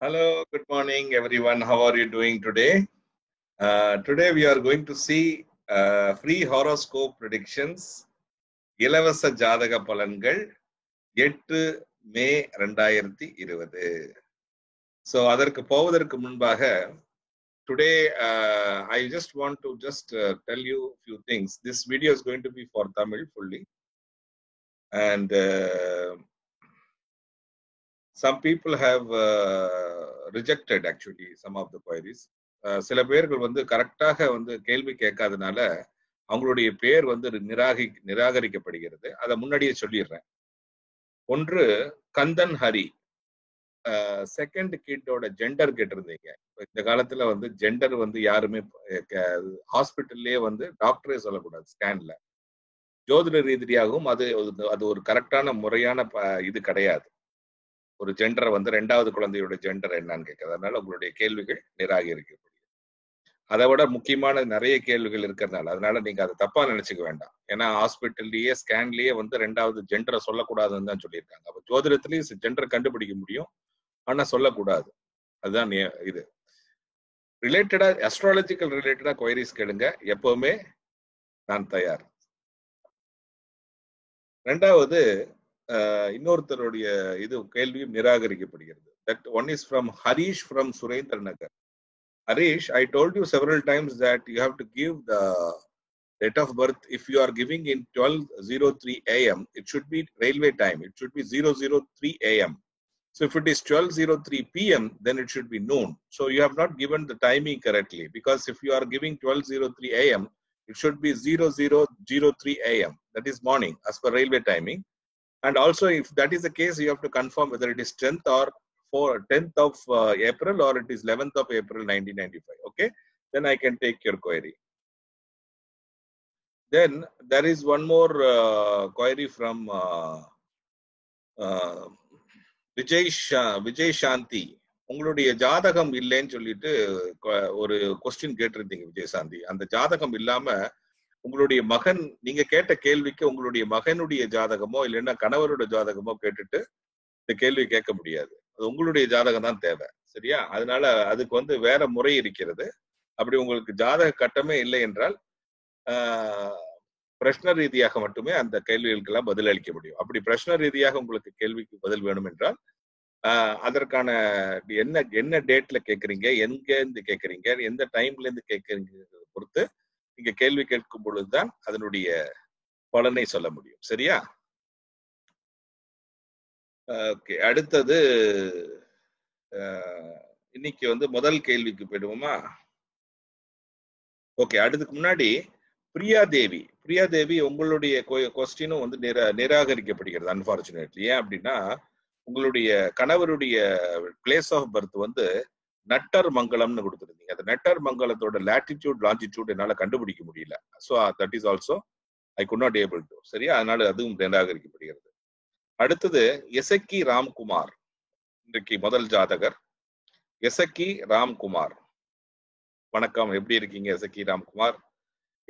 Hello, good morning, everyone. How are you doing today? Today we are going to see free horoscope predictions. இலவச ஜாதக பலன்கள் 8 மே 2020. So அதற்கு போவதற்கு முன்பாக today I just want to tell you a few things. This video is going to be for Tamil fully, and some people have rejected actually some of the queries. சில பேர்கள் வந்து கரெக்டாக வந்து கேள்வி கேட்காதனால அவங்களுடைய பேர் வந்து நிராகரிக்கப்படுகிறது. அதை முன்னாடியே சொல்லிடுறேன். ஒன்று கந்தன் ஹரி, செகண்ட் கிட்டோட ஜெண்டர் கேட்டிருந்தீங்க. இந்த காலத்துல வந்து ஜெண்டர் வந்து யாருமே ஹாஸ்பிட்டல்லே வந்து டாக்டரே சொல்லக்கூடாது ஸ்கேன்ல. ஜோதிட ரீதியாகவும் அது ஒரு கரெக்டான முறையான இது கிடையாது. ஒரு ஜெண்டரை வந்து 2வது குழந்தையோட ஜெண்டர் என்னன்னு கேட்கறது. அதனால உங்களுடைய கேள்விகள் நிராகரிக்கப்படுகிறது. அதை விட முக்கியமான நிறைய கேள்விகள் இருக்கிறதுனால அதனால நீங்க அதை தப்பா நினைச்சுக்க வேண்டாம். ஏன்னா ஹாஸ்பிட்டல்லயே ஸ்கேன்லயே வந்து 2வது ஜெண்டரை சொல்லக்கூடாதுன்னு தான் சொல்லியிருக்காங்க. அப்ப ஜோதிடத்திலயும் ஜெண்டரை கண்டுபிடிக்க முடியும், ஆனா சொல்லக்கூடாது. அதுதான் இது. ரிலேட்டடா அஸ்ட்ராலஜிக்கல் ரிலேட்டடா கொயரிஸ் கேளுங்க, எப்பவுமே நான் தயார். 2வது இன்னொருத்தருடைய இது கேள்வியும் நிராகரிக்கப்படுகிறது. That one is from Harish from Surendra Nagar. Harish, I told you several times that you have to give the date of birth. If you are giving in 12:03 a.m., it should be railway time. It should be 003 a.m. So if it is 12:03 p.m., then it should be noon. So you have not given the timing correctly, because if you are giving 12:03 a.m., it should be 0003 a.m. That is morning as per railway timing. And also, if that is the case, you have to confirm whether it is 10th or 10th of April or it is 11th of April 1995. Okay, then I can take your query. Then there is one more query from Vijay Shanti. உங்களுடைய ஜாதகம் இல்லைன்னு சொல்லிட்டு ஒரு question கேட்டிருந்தீங்க விஜய் சாந்தி. அந்த ஜாதகம் இல்லாம உங்களுடைய மகன், நீங்க கேட்ட கேள்விக்கு உங்களுடைய மகனுடைய ஜாதகமோ இல்லைன்னா கணவரோட ஜாதகமோ கேட்டுட்டு இந்த கேள்வி கேட்க முடியாது. அது உங்களுடைய ஜாதகம் தான் தேவை, சரியா? அதனால அதுக்கு வந்து வேற முறை இருக்கிறது. அப்படி உங்களுக்கு ஜாதக கட்டமே இல்லை என்றால் பிரஷ்ன ரீதியாக மட்டுமே அந்த கேள்விகளுக்கெல்லாம் பதில் அளிக்க முடியும். அப்படி பிரஷ்ன ரீதியாக உங்களுக்கு கேள்விக்கு பதில் வேணும் என்றால் அதற்கான என்ன டேட்ல கேட்கறீங்க, எங்க இருந்து கேட்கறீங்க, எந்த டைம்ல இருந்து கேட்கறீங்க பொறுத்து நீங்க கேள்வி கேட்கும் பொழுதுதான் அதனுடைய பலனை சொல்ல முடியும், சரியா? ஓகே, அடுத்தது இன்னைக்கு வந்து முதல் கேள்விக்கு போயிடுவோமா? ஓகே, அதுக்கு முன்னாடி பிரியா தேவி உங்களுடைய கொஸ்டினும் வந்து நிராகரிக்கப்படுகிறது அன்பார்ச்சுனேட்லி. ஏன் அப்படின்னா உங்களுடைய கணவருடைய பிளேஸ் ஆஃப் பர்த் வந்து நட்டர் மங்கலம்னு கொடுத்துருந்தீங்க. அந்த நட்டர் மங்கலத்தோட லாட்டிடியூட் லாஞ்சிடியூட் என்னால கண்டுபிடிக்க முடியல. So that is also I could not able to, சரியா? அதனால அதுவும் நிராகரிக்கப்படுகிறது. அடுத்தது எசக்கி ராம்குமார், இன்றைக்கு முதல் ஜாதகர் எசக்கி ராம்குமார். வணக்கம், எப்படி இருக்கீங்க எசக்கி ராம்குமார்?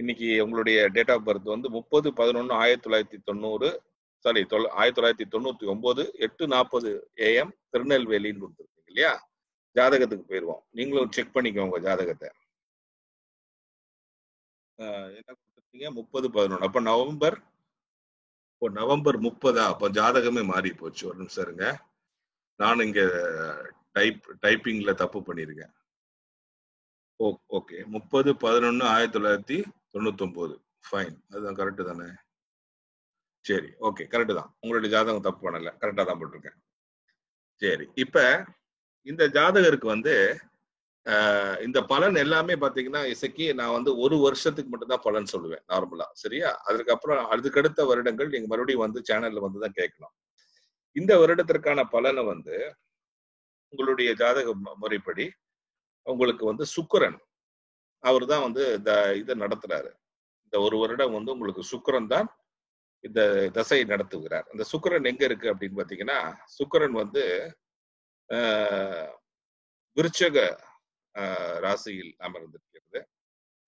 இன்னைக்கு உங்களுடைய டேட் ஆஃப் பர்த் வந்து 30/11/1990, சாரி 1999, 8:40 AM திருநெல்வேலின்னு கொடுத்துருக்கீங்க இல்லையா? ஜாதகத்துக்கு போயிடுவோம். நீங்களும் செக் பண்ணிக்கோங்க ஜாதகத்தை. என்ன கொடுத்துருக்கீங்க? 30/11. அப்ப நவம்பர் 30. அப்ப ஜாதகமே மாறி போச்சு. ஒரு நிமிஷம் இருங்க, நான் இங்க டைப்பிங்ல தப்பு பண்ணிருக்கேன். ஓகே, 30/11/1999. ஃபைன், அதுதான் கரெக்டு தானே? சரி, ஓகே, கரெக்டு தான். உங்களுடைய ஜாதகம் தப்பு பண்ணல, கரெக்டா தான் போட்டிருக்கேன். சரி, இப்ப இந்த ஜாதகருக்கு வந்து இந்த பலன் எல்லாமே பாத்தீங்கன்னா இசைக்கு நான் வந்து ஒரு வருஷத்துக்கு மட்டும்தான் பலன் சொல்லுவேன் நார்மலா, சரியா? அதுக்கடுத்த வருடங்கள் நீங்க மறுபடியும் வந்து சேனல்ல வந்துதான் கேட்கணும். இந்த வருடத்திற்கான பலனை வந்து உங்களுடைய ஜாதக முறைப்படி உங்களுக்கு வந்து சுக்கிரன் அவர் தான் வந்து இதை நடத்துறாரு. இந்த ஒரு வருடம் வந்து உங்களுக்கு சுக்கிரன் தான் இந்த தசை நடத்துகிறார். இந்த சுக்கிரன் எங்க இருக்கு அப்படின்னு பாத்தீங்கன்னா, சுக்கிரன் வந்து விருச்சக ராசியில் அமர்ந்திருக்கிறது.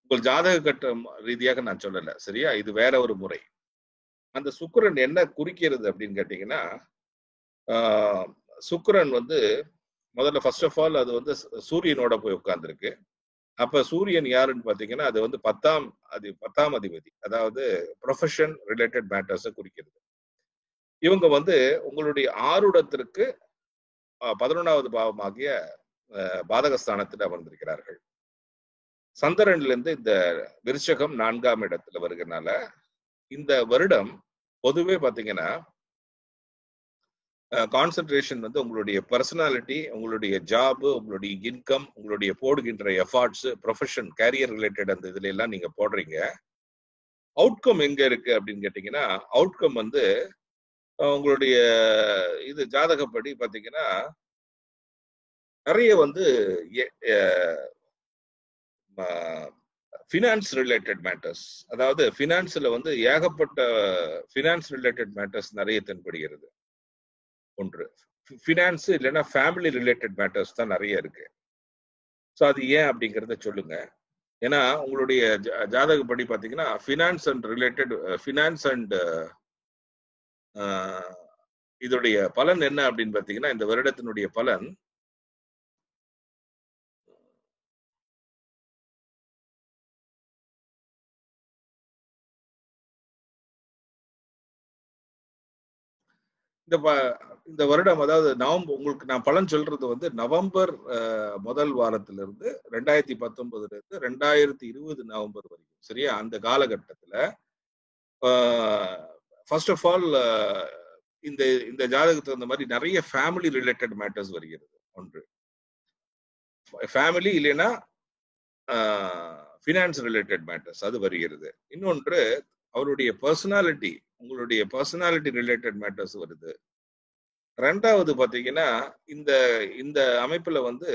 உங்கள் ஜாதக கட்டம் ரீதியாக நான் சொல்லல, சரியா? இது வேற ஒரு முறை. அந்த சுக்கிரன் என்ன குறிக்கிறது அப்படின்னு கேட்டீங்கன்னா, சுக்கிரன் வந்து முதல்ல ஃபர்ஸ்ட் ஆஃப் ஆல் அது வந்து சூரியனோட போய் உட்கார்ந்துருக்கு. அப்ப சூரியன் யாருன்னு பாத்தீங்கன்னா அது வந்து 10ஆம் அதிபதி, அதாவது ப்ரொஃபஷன் ரிலேட்டட் மேட்டர்ஸை குறிக்கிறது. இவங்க வந்து உங்களுடைய ஆருடத்திற்கு 11வது பாவமாகிய பாதகஸ்தானத்தில் அமர்ந்திருக்கிறார்கள். சந்திரன்ல இருந்து இந்த விருச்சகம் 4ஆம் இடத்துல வருகிறதுனால இந்த வருடம் பொதுவே பாத்தீங்கன்னா கான்சென்ட்ரேஷன் வந்து உங்களுடைய பர்சனாலிட்டி, உங்களுடைய ஜாப், உங்களுடைய இன்கம், உங்களுடைய போடுகின்ற எஃபர்ட்ஸ், ப்ரொஃபஷன், கேரியர் ரிலேட்டட் அந்த இதுல எல்லாம் நீங்க போடுறீங்க. அவுட்கம் எங்க இருக்கு அப்படின்னு கேட்டீங்கன்னா, அவுட்கம் வந்து உங்களுடைய இது ஜாதகப்படி பாத்தீங்கன்னா நிறைய வந்து ஃபினான்ஸ் ரிலேட்டட் மேட்டர்ஸ், அதாவது ஃபினான்ஸ்ல வந்து ஏகப்பட்ட ஃபினான்ஸ் ரிலேட்டட் மேட்டர்ஸ் நிறைய தென்படுகிறது. ஒன்று ஃபினான்ஸ் இல்லைன்னா ஃபேமிலி ரிலேட்டட் மேட்டர்ஸ் தான் நிறைய இருக்கு. ஸோ அது ஏன் அப்படிங்கிறத சொல்லுங்க. ஏன்னா உங்களுடைய ஜாதகப்படி பார்த்தீங்கன்னா finance and related finance and இதோடைய பலன் என்ன அப்படின்னு பார்த்தீங்கன்னா, இந்த வருடத்தினுடைய பலன் இந்த வருடம், அதாவது நவம்பர், உங்களுக்கு நான் பலன் சொல்றது வந்து நவம்பர் முதல் வாரத்திலிருந்து 2019 இருந்து 2020 நவம்பர் வரைக்கும், சரியா? அந்த காலகட்டத்துல ஃபர்ஸ்ட் ஆஃப் ஆல் இந்த இந்த ஜாதகத்துக்கு அந்த மாதிரி நிறைய ஃபேமிலி ரிலேட்டட் மேட்டர்ஸ் வருகிறது. ஒன்று ஃபேமிலி இல்லைன்னா ஃபினான்ஸ் ரிலேட்டட் மேட்டர்ஸ் அது வருகிறது. இன்னொன்று அவருடைய பர்சனாலிட்டி, உங்களுடைய பர்சனாலிட்டி ரிலேட்டட் மேட்டர்ஸ் வருது. ரெண்டாவது பாத்தீங்கன்னா இந்த இந்த அமைப்புல வந்து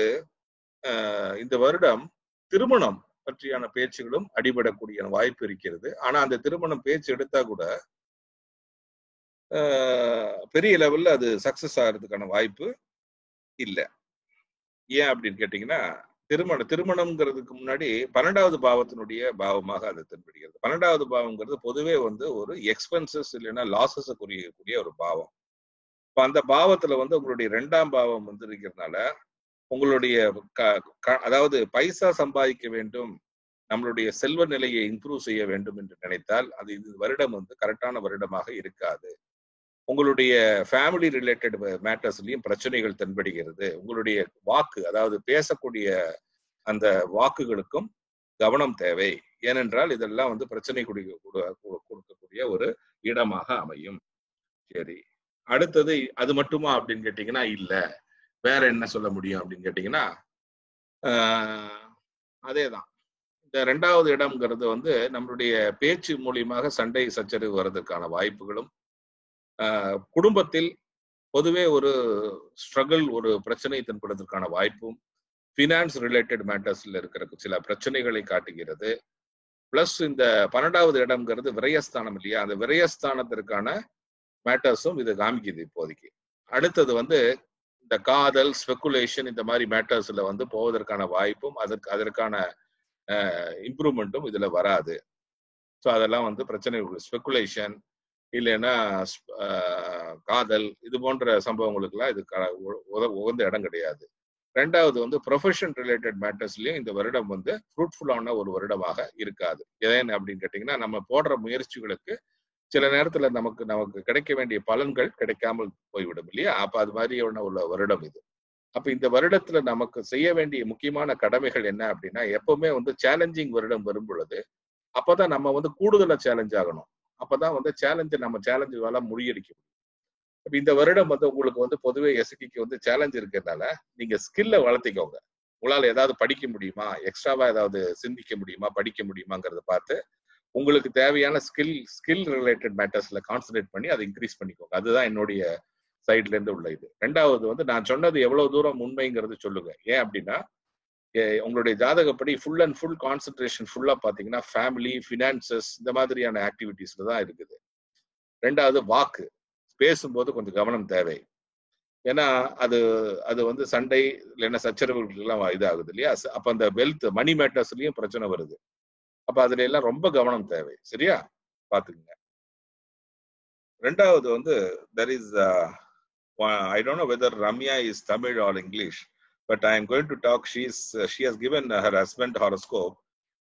இந்த வருடம் திருமணம் பற்றியான பேச்சுகளும் அடிபடக்கூடிய வாய்ப்பு இருக்கிறது. ஆனா அந்த திருமணம் பேச்சு எடுத்தா கூட பெரிய லெவல்ல அது சக்சஸ் ஆகிறதுக்கான வாய்ப்பு இல்லை. ஏன் அப்படின்னு கேட்டீங்கன்னா, திருமணம்ங்கிறதுக்கு முன்னாடி 12வது பாவத்தினுடைய பாவமாக அது தென்படுகிறது. 12வது பாவம்ங்கிறது பொதுவே வந்து ஒரு எக்ஸ்பென்சஸ் இல்லைன்னா லாசஸ் குறிக்கக்கூடிய ஒரு பாவம். இப்ப அந்த பாவத்துல வந்து உங்களுடைய 2ஆம் பாவம் வந்து இருக்கிறதுனால உங்களுடைய அதாவது பைசா சம்பாதிக்க வேண்டும், நம்மளுடைய செல்வ நிலையை இம்ப்ரூவ் செய்ய வேண்டும் என்று நினைத்தால் அது இது வருடம் வந்து கரெக்டான வருடமாக இருக்காது. உங்களுடைய ஃபேமிலி ரிலேட்டட் மேட்டர்ஸ்லயும் பிரச்சனைகள் தென்படுகிறது. உங்களுடைய வாக்கு, அதாவது பேசக்கூடிய அந்த வாக்குகளுக்கும் கவனம் தேவை. ஏனென்றால் இதெல்லாம் வந்து பிரச்சனை கொடுக்கக்கூடிய ஒரு இடமாக அமையும். சரி, அடுத்தது அது மட்டுமா அப்படின்னு கேட்டீங்கன்னா இல்ல, வேற என்ன சொல்ல முடியும் அப்படின்னு கேட்டீங்கன்னா அதேதான். இந்த 2வது இடம்ங்கிறது வந்து நம்மளுடைய பேச்சு மூலியமாக சண்டை சச்சரவு வர்றதுக்கான வாய்ப்புகளும், குடும்பத்தில் பொதுவே ஒரு ஸ்ட்ரகிள், ஒரு பிரச்சனை தென்படுவதற்கான வாய்ப்பும், ஃபினான்ஸ் ரிலேட்டட் மேட்டர்ஸ்ல இருக்கிற சில பிரச்சனைகளை காட்டுகிறது. பிளஸ் இந்த 12வது இடம்ங்கிறது விரயஸ்தானம் இல்லையா, அந்த விரயஸ்தானத்திற்கான மேட்டர்ஸும் இது காமிக்குது இப்போதைக்கு. அடுத்தது வந்து இந்த காதல், ஸ்பெகுலேஷன், இந்த மாதிரி மேட்டர்ஸ்ல வந்து போவதற்கான வாய்ப்பும் அதற்கான இம்ப்ரூவ்மெண்ட்டும் இதுல வராது. ஸோ அதெல்லாம் வந்து பிரச்சனை. ஸ்பெகுலேஷன் இல்லைன்னா காதல், இது போன்ற சம்பவங்களுக்குலாம் இது உகந்த இடம் கிடையாது. ரெண்டாவது வந்து ப்ரொஃபஷன் ரிலேட்டட் மேட்டர்ஸ்லயும் இந்த வருடம் வந்து ஃப்ரூட்ஃபுல்லான ஒரு வருடமாக இருக்காது. ஏன் அப்படின்னு கேட்டீங்கன்னா, நம்ம போடுற முயற்சிகளுக்கு சில நேரத்துல நமக்கு கிடைக்க வேண்டிய பலன்கள் கிடைக்காமல் போய்விடும் இல்லையா? அப்ப அது மாதிரியான உள்ள வருடம் இது. அப்ப இந்த வருடத்துல நமக்கு செய்ய வேண்டிய முக்கியமான கடமைகள் என்ன அப்படின்னா, எப்பவுமே வந்து சேலஞ்சிங் வருடம் வரும் பொழுது அப்பதான் நம்ம வந்து கூடுதலா சேலஞ்ச் ஆகணும். அப்பதான் வந்து நம்ம சேலஞ்சு வேலை முறியடிக்க முடியும். இப்ப இந்த வருடம் வந்து உங்களுக்கு வந்து பொதுவே எஸ்சிக்கு வந்து சேலஞ்ச் இருக்கிறதுனால நீங்க ஸ்கில்ல வளர்த்திக்கோங்க. உங்களால ஏதாவது படிக்க முடியுமா, எக்ஸ்ட்ராவா ஏதாவது சிந்திக்க முடியுமா, படிக்க முடியுமாங்கிறத பார்த்து உங்களுக்கு தேவையான ஸ்கில் ரிலேட்டட் மேட்டர்ஸ்ல கான்சன்ட்ரேட் பண்ணி அதை இன்க்ரீஸ் பண்ணிக்கோங்க. அதுதான் என்னுடைய சைட்ல இருந்து உள்ள இது. ரெண்டாவது வந்து நான் சொன்னது எவ்வளவு தூரம் உண்மைங்கிறது சொல்லுங்க. ஏன் அப்படின்னா, உங்களுடைய ஜாதகப்படி ஃபுல் அண்ட் ஃபுல் கான்சென்ட்ரேஷன் ஃபுல்லா பாத்தீங்கன்னா ஃபேமிலி, ஃபினான்சஸ், இந்த மாதிரியான ஆக்டிவிட்டிஸ்ல தான் இருக்குது. ரெண்டாவது வாக்கு, பேசும்போது கொஞ்சம் கவனம் தேவை. ஏன்னா அது அது வந்து சண்டை இல்லைன்னா சச்சரவுகளுக்கு எல்லாம் இதாகுது இல்லையா? அப்ப அந்த வெல்த், மணி மேட்டர்ஸ்லயும் பிரச்சனை வருது. அப்ப அதுல எல்லாம் ரொம்ப கவனம் தேவை. சரியா? பாத்துக்கங்க. ரெண்டாவது வந்து there is I don't know whether Ramya is Tamil or English. but I am going to talk. She has given her husband horoscope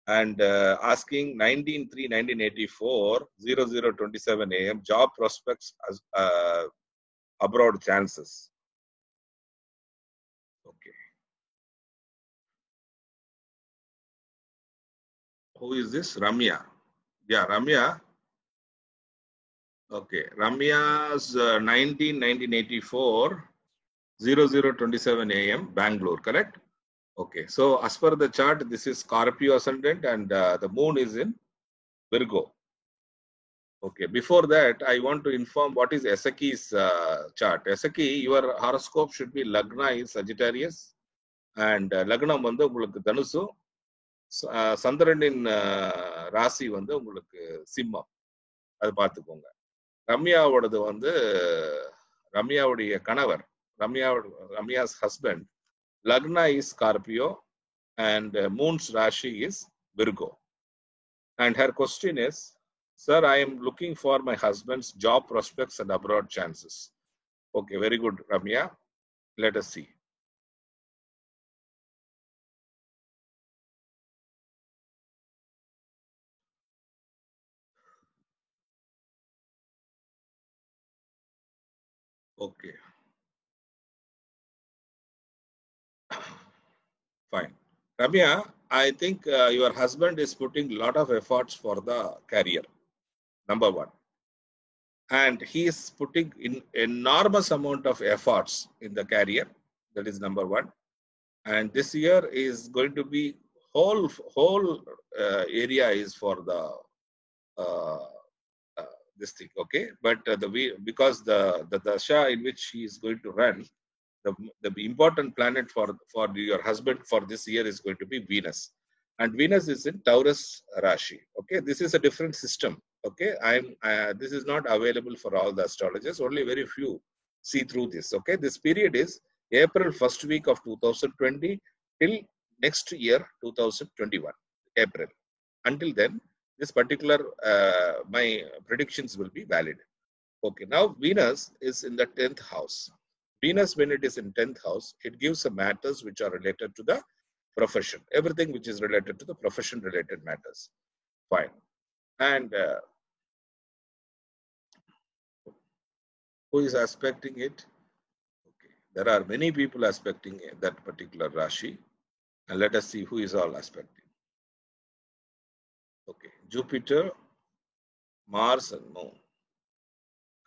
and asking 19/3/1984, 00:27 a.m. job prospects as abroad chances. Okay. Who is this? Ramya. Yeah, Ramya. Okay. Ramya's 19/1984, 00:27 a.m. Bangalore, correct? Okay. So as per the chart, this is Scorpio ascendant and the moon is in Virgo. Okay. Before that, I want to inform what is Esaki's chart. Esaki, your horoscope should be Lagna is Sagittarius and Lagnam வந்து உங்களுக்கு தனுசு, சந்திரனின் ராசி வந்து உங்களுக்கு சிம்மம். அது பார்த்துக்கோங்க. ரம்யாவோடது வந்து ரம்யாவுடைய கணவர், Ramya's husband, Lagna is Scorpio and Moon's Rashi is Virgo. And her question is, sir, I am looking for my husband's job prospects and abroad chances. Okay, very good, Ramya. Let us see. Okay. Fine. Ramya, I think your husband is putting a lot of efforts for the career, number one. And he is putting in enormous amount of efforts in the career. That is number one. And this year is going to be whole area is for the this thing, okay? But because the dasha in which he is going to run, the important planet for your husband for this year is going to be Venus, and Venus is in Taurus Rashi. Okay, this is a different system. Okay, this is not available for all the astrologers. Only very few see through this. Okay, this period is April first week of 2020 till next year 2021 April. Until then, this particular my predictions will be valid. Okay, now Venus is in the 10th house. Venus, when it is in 10th house, it gives the matters which are related to the profession. Everything which is related to the profession related matters. Fine. And who is aspecting it? Okay. There are many people aspecting that particular Rashi. And let us see who is all aspecting. Okay. Jupiter, Mars and Moon.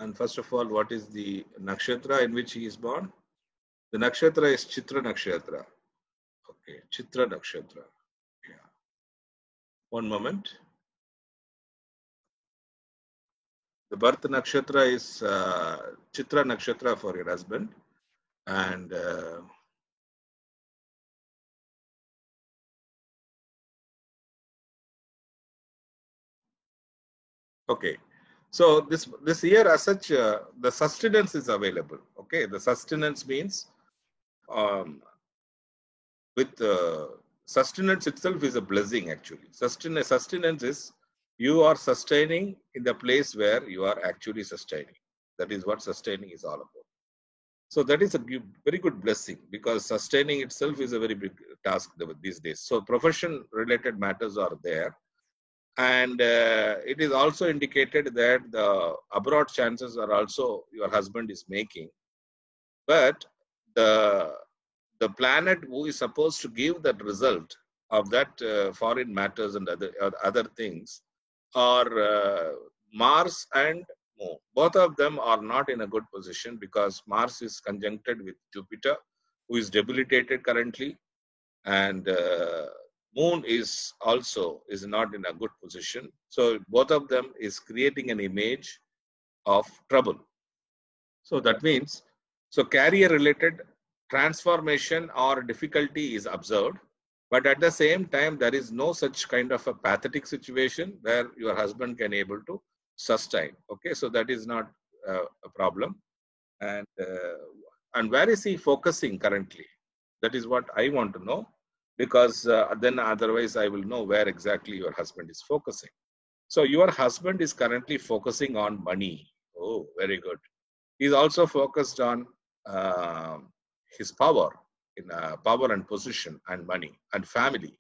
And first of all, what is the nakshatra in which he is born? The nakshatra is Chitra nakshatra. Okay, Chitra nakshatra. Yeah. One moment. The birth nakshatra is Chitra nakshatra for your husband. And okay. So this year as such, the sustenance is available. Okay, the sustenance means with sustenance itself is a blessing actually. Sustenance is you are sustaining in the place where you are actually sustaining. That is what sustaining is all about. So that is a very good blessing because sustaining itself is a very big task these days. So profession related matters are there. And it is also indicated that the abroad chances are also your husband is making. But the planet who is supposed to give that result of that foreign matters and other things are Mars and Moon. Both of them are not in a good position because Mars is conjuncted with Jupiter, who is debilitated currently, and Moon is also not in a good position. So both of them is creating an image of trouble. So that means, so career related transformation or difficulty is observed, but at the same time there is no such kind of a pathetic situation where your husband can able to sustain. Okay, so that is not a problem. And where is he focusing currently? That is what I want to know, because then otherwise I will know where exactly your husband is focusing. So your husband is currently focusing on money. Oh, very good. He's also focused on his power in power and position and money and family.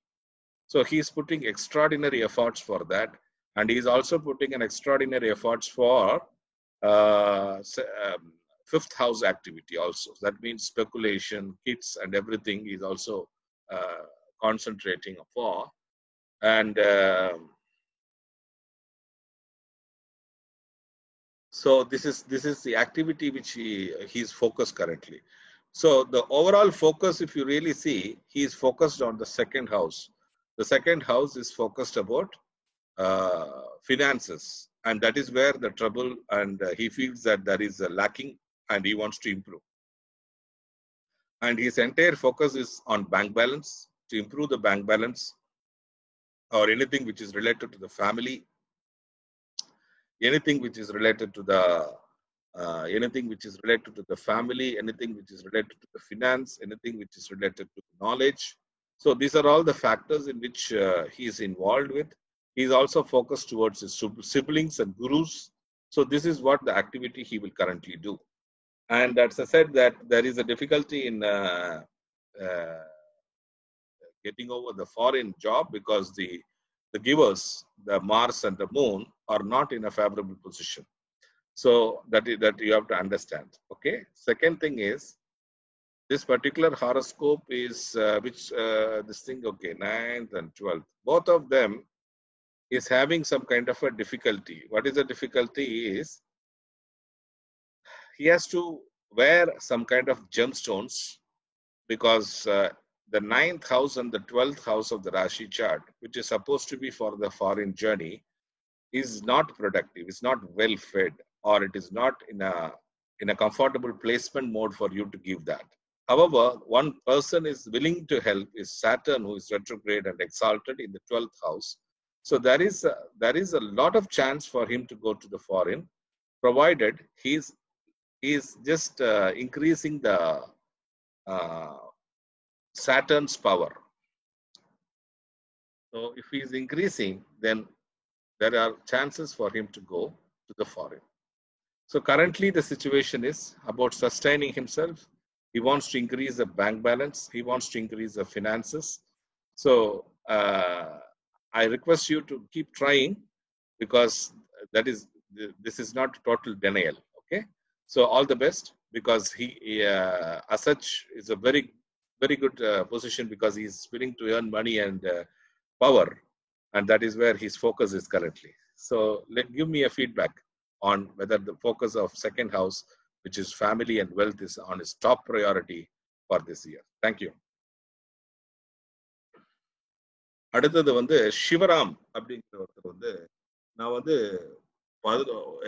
So he's putting extraordinary efforts for that. And he's also putting an extraordinary efforts for fifth house activity also. That means speculation, kids and everything is also concentrating for. And so this is the activity which he's focused currently. So the overall focus, if you really see, he is focused on the second house. The second house is focused about finances, and that is where the trouble, and he feels that there is a lacking and he wants to improve. And his entire focus is on bank balance, to improve the bank balance or anything which is related to the family, anything which is related to the anything which is related to the family, anything which is related to the finance, anything which is related to knowledge. So these are all the factors in which he is involved with. He is also focused towards his siblings and gurus. So this is what the activity he will currently do. And as I said, that there is a difficulty in getting over the foreign job because the givers, the Mars and the Moon, are not in a favorable position. So that you have to understand. Okay. Second thing is, this particular horoscope is this thing, okay, 9th and 12th. Both of them is having some kind of a difficulty. What is the difficulty is, he has to wear some kind of gemstones because the 9th house and the 12th house of the Rashi chart, which is supposed to be for the foreign journey, is not productive, it's not well fed, or it is not in a comfortable placement mode for you to give that. However, one person is willing to help is Saturn, who is retrograde and exalted in the 12th house. So there is a lot of chance for him to go to the foreign, provided he's just increasing the Saturn's power. So if he is increasing, then there are chances for him to go to the foreign. So currently the situation is about sustaining himself. He wants to increase the bank balance. He wants to increase the finances. So I request you to keep trying, because this is not total denial. Okay. So all the best, because he as such is a very, very good position, because he is willing to earn money and power. And that is where his focus is currently. So give me a feedback on whether the focus of second house, which is family and wealth, is on his top priority for this year. Thank you. அடுத்தது வந்து சிவராம் அப்படிங்கிற ஒருத்தர் வந்து, நான் வந்து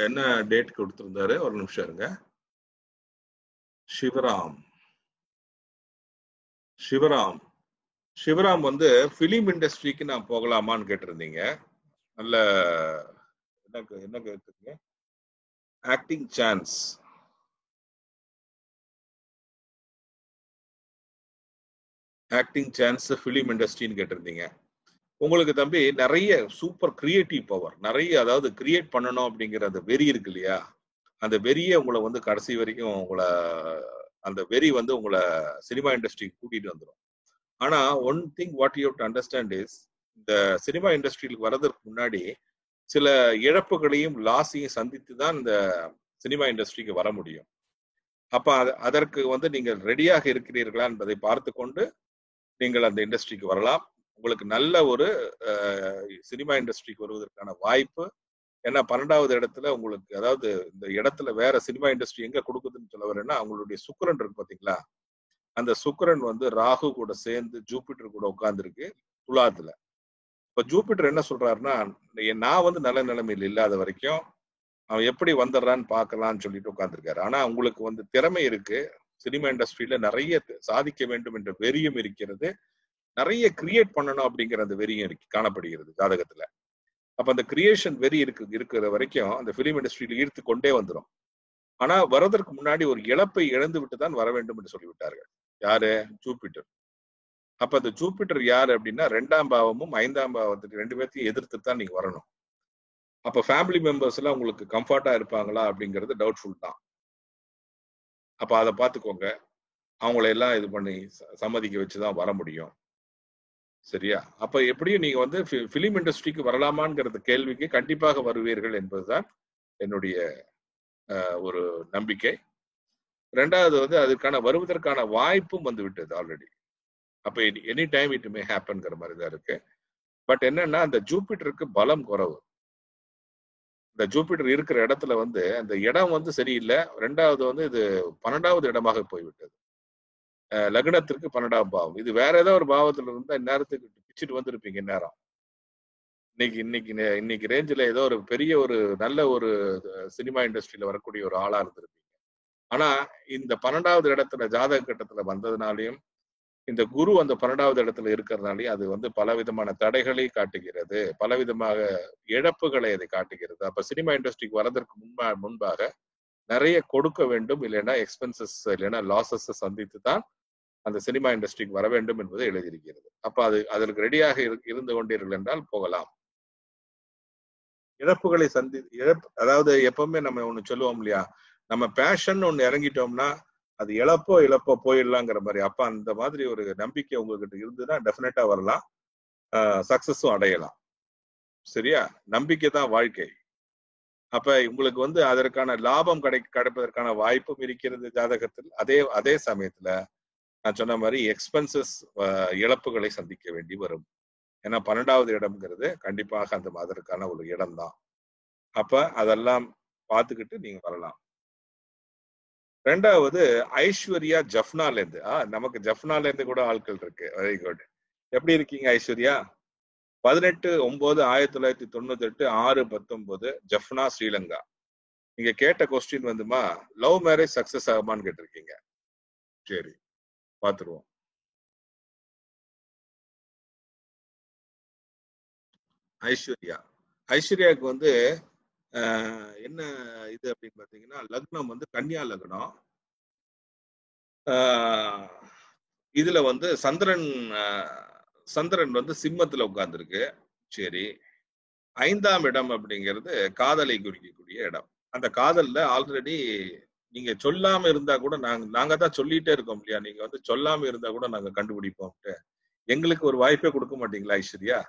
என்ன date கொடுத்திருந்தாரு, ஒரு நிமிஷம் இருங்க. சிவராம் வந்து பிலிம் இண்டஸ்ட்ரிக்கு நான் போகலாமான்னு கேட்டிருந்தீங்க. நல்ல என்ன கேட்டுருங்க, ஆக்டிங் சான்ஸ். பிலிம் இண்டஸ்ட்ரின்னு கேட்டிருந்தீங்க. உங்களுக்கு தம்பி நிறைய சூப்பர் கிரியேட்டிவ் பவர், நிறைய, அதாவது கிரியேட் பண்ணணும் அப்படிங்கிற அந்த வெறி இருக்கு இல்லையா, அந்த வெறியை உங்களை வந்து கடைசி வரைக்கும் அந்த வெறி வந்து உங்களை சினிமா இண்டஸ்ட்ரிக்கு கூட்டிட்டு வந்துடும். ஆனா one thing what you have to understand is, இந்த சினிமா இண்டஸ்ட்ரியில் வர்றதுக்கு முன்னாடி சில இழப்புகளையும் லாஸையும் சந்தித்து தான் இந்த சினிமா இண்டஸ்ட்ரிக்கு வர முடியும். அப்ப அதற்கு வந்து நீங்கள் ரெடியாக இருக்கிறீர்களா என்பதை பார்த்து கொண்டு நீங்கள் அந்த இண்டஸ்ட்ரிக்கு வரலாம். உங்களுக்கு நல்ல ஒரு சினிமா இண்டஸ்ட்ரிக்கு வருவதற்கான வாய்ப்பு. ஏன்னா 12வது இடத்துல உங்களுக்கு, அதாவது இந்த இடத்துல வேற சினிமா இண்டஸ்ட்ரி எங்க கொடுக்குதுன்னு சொல்ல வரேன்னா, அவங்களுடைய சுக்கிரன் இருக்கு பாத்தீங்களா, அந்த சுக்கிரன் வந்து ராகு கூட சேர்ந்து ஜூபிட்டர் கூட உட்கார்ந்துருக்கு துலாத்துல. இப்ப ஜூபிட்டர் என்ன சொல்றாருன்னா, நான் வந்து நல்ல நிலைமையில் இல்லாத வரைக்கும் அவன் எப்படி வந்துடுறான்னு பார்க்கலான்னு சொல்லிட்டு உட்கார்ந்துருக்காரு. ஆனா உங்களுக்கு வந்து திறமை இருக்கு, சினிமா இண்டஸ்ட்ரியில நிறைய சாதிக்க வேண்டும் என்ற வெறியும் இருக்கிறது, நிறைய கிரியேட் பண்ணணும் அப்படிங்கிற அந்த வெறியும் காணப்படுகிறது ஜாதகத்துல. அப்ப அந்த கிரியேஷன் வெறி இருக்கிற வரைக்கும் அந்த பிலிம் இண்டஸ்ட்ரியில ஈர்த்து கொண்டே வந்துடும். ஆனா வரதற்கு முன்னாடி ஒரு இழப்பை இழந்து விட்டு தான் வர வேண்டும் என்று சொல்லிவிட்டார்கள். யாரு? ஜூபிட்டர். அப்ப அந்த ஜூபிட்டர் யாரு அப்படின்னா, 2ஆம் பாவமும் 5ஆம் பாவத்துக்கு 2 பேர்த்தையும் எதிர்த்து தான் நீங்க வரணும். அப்ப ஃபேமிலி மெம்பர்ஸ் எல்லாம் உங்களுக்கு கம்ஃபர்ட்டா இருப்பாங்களா அப்படிங்கிறது டவுட்ஃபுல் தான். அப்ப அதை பார்த்துக்கோங்க. அவங்களையெல்லாம் இது பண்ணி சம்மதிக்க வச்சுதான் வர முடியும். சரியா? அப்ப எப்படியும் நீங்க வந்து பிலிம் இண்டஸ்ட்ரிக்கு வரலாமான்ங்கிறது கேள்விக்கு கண்டிப்பாக வருவீர்கள் என்பதுதான் என்னுடைய ஒரு நம்பிக்கை. ரெண்டாவது வந்து அதுக்கான வருவதற்கான வாய்ப்பும் வந்து விட்டது ஆல்ரெடி. அப்ப எனி டைம் இட் மே ஹேப்பன்ங்கிற மாதிரி தான் இருக்கு. பட் என்னன்னா அந்த ஜூபிட்டருக்கு பலம் குறைவு. இந்த ஜூபிட்டர் இருக்கிற இடத்துல வந்து அந்த இடம் வந்து சரியில்லை. ரெண்டாவது வந்து இது 12வது இடமாக போய்விட்டது. லக்னத்திற்கு 12ஆம் பாவம். இது வேற ஏதோ ஒரு பாவத்துல இருந்தா இந்நேரத்துக்கு பிச்சுட்டு வந்திருப்பீங்க இந்நேரம். இன்னைக்கு ரேஞ்சில ஏதோ ஒரு பெரிய ஒரு நல்ல ஒரு சினிமா இண்டஸ்ட்ரியில வரக்கூடிய ஒரு ஆளா இருந்திருப்பீங்க. ஆனா இந்த 12வது இடத்துல ஜாதக கட்டத்துல வந்ததுனாலையும் இந்த குரு அந்த 12வது இடத்துல இருக்கிறதுனாலையும் அது வந்து பலவிதமான தடைகளை காட்டுகிறது, பலவிதமாக இழப்புகளை அதை காட்டுகிறது. அப்ப சினிமா இண்டஸ்ட்ரிக்கு வரதற்கு முன்பாக நிறைய கொடுக்க வேண்டும், இல்லைன்னா எக்ஸ்பென்சஸ் இல்லைன்னா லாசஸ் சந்தித்து தான் அந்த சினிமா இண்டஸ்ட்ரிக்கு வர வேண்டும் என்பது எழுதியிருக்கிறது. அப்ப அதற்கு ரெடியாக இருந்து கொண்டீர்கள் என்றால் போகலாம். இழப்புகளை அதாவது எப்பவுமே நம்ம ஒண்ணு சொல்லுவோம் இல்லையா, நம்ம பேஷன் ஒண்ணு இறங்கிட்டோம்னா அது இழப்போ போயிடலாங்கிற மாதிரி. அப்ப அந்த மாதிரி ஒரு நம்பிக்கை உங்ககிட்ட இருந்துன்னா டெஃபினட்டா வரலாம், சக்சஸும் அடையலாம். சரியா? நம்பிக்கை தான் வாழ்க்கை. அப்ப உங்களுக்கு வந்து அதற்கான லாபம் கிடைப்பதற்கான வாய்ப்பும் இருக்கிறது ஜாதகத்தில். அதே சமயத்துல நான் சொன்ன மாதிரி எக்ஸ்பென்சஸ் இழப்புகளை சந்திக்க வேண்டி வரும். ஏன்னா 12வது இடம்ங்கிறது கண்டிப்பாக அதற்கான ஒரு இடம் தான். அப்ப அதெல்லாம் பார்த்துக்கிட்டு நீங்க வரலாம். ரெண்டாவது ஐஸ்வர்யா ஜப்னால இருந்து. நமக்கு ஜப்னால இருந்து கூட ஆட்கள் இருக்கு. Very good. எப்படி இருக்கீங்க ஐஸ்வர்யா? 18/9/1998 6/19 ஜப்னா ஸ்ரீலங்கா. நீங்க கேட்ட கொஸ்டின் வந்துமா, லவ் மேரேஜ் சக்சஸ் ஆகுமான்னு கேட்டிருக்கீங்க. சரி, பாத்துருவோம். ஐஸ்வர்யாவுக்கு வந்து என்ன இது அப்படின்னு பாத்தீங்கன்னா, லக்னம் வந்து கன்னியா லக்னம். இதுல வந்து சந்திரன் வந்து சிம்மத்துல உட்கார்ந்துருக்கு. சரி, 5ஆம் இடம் அப்படிங்கிறது காதலை குறிக்கக்கூடிய இடம். அந்த காதல்ல ஆல்ரெடி நீங்க சொல்லாம இருந்தா கூட நாங்க தான் சொல்லிட்டே இருக்கோம் இல்லையா, நீங்க வந்து சொல்லாம இருந்தா கூட நாங்க கண்டுபிடிப்போம். எங்களுக்கு ஒரு வாய்ப்பே கொடுக்க மாட்டீங்களா ஐஸ்வர்யா?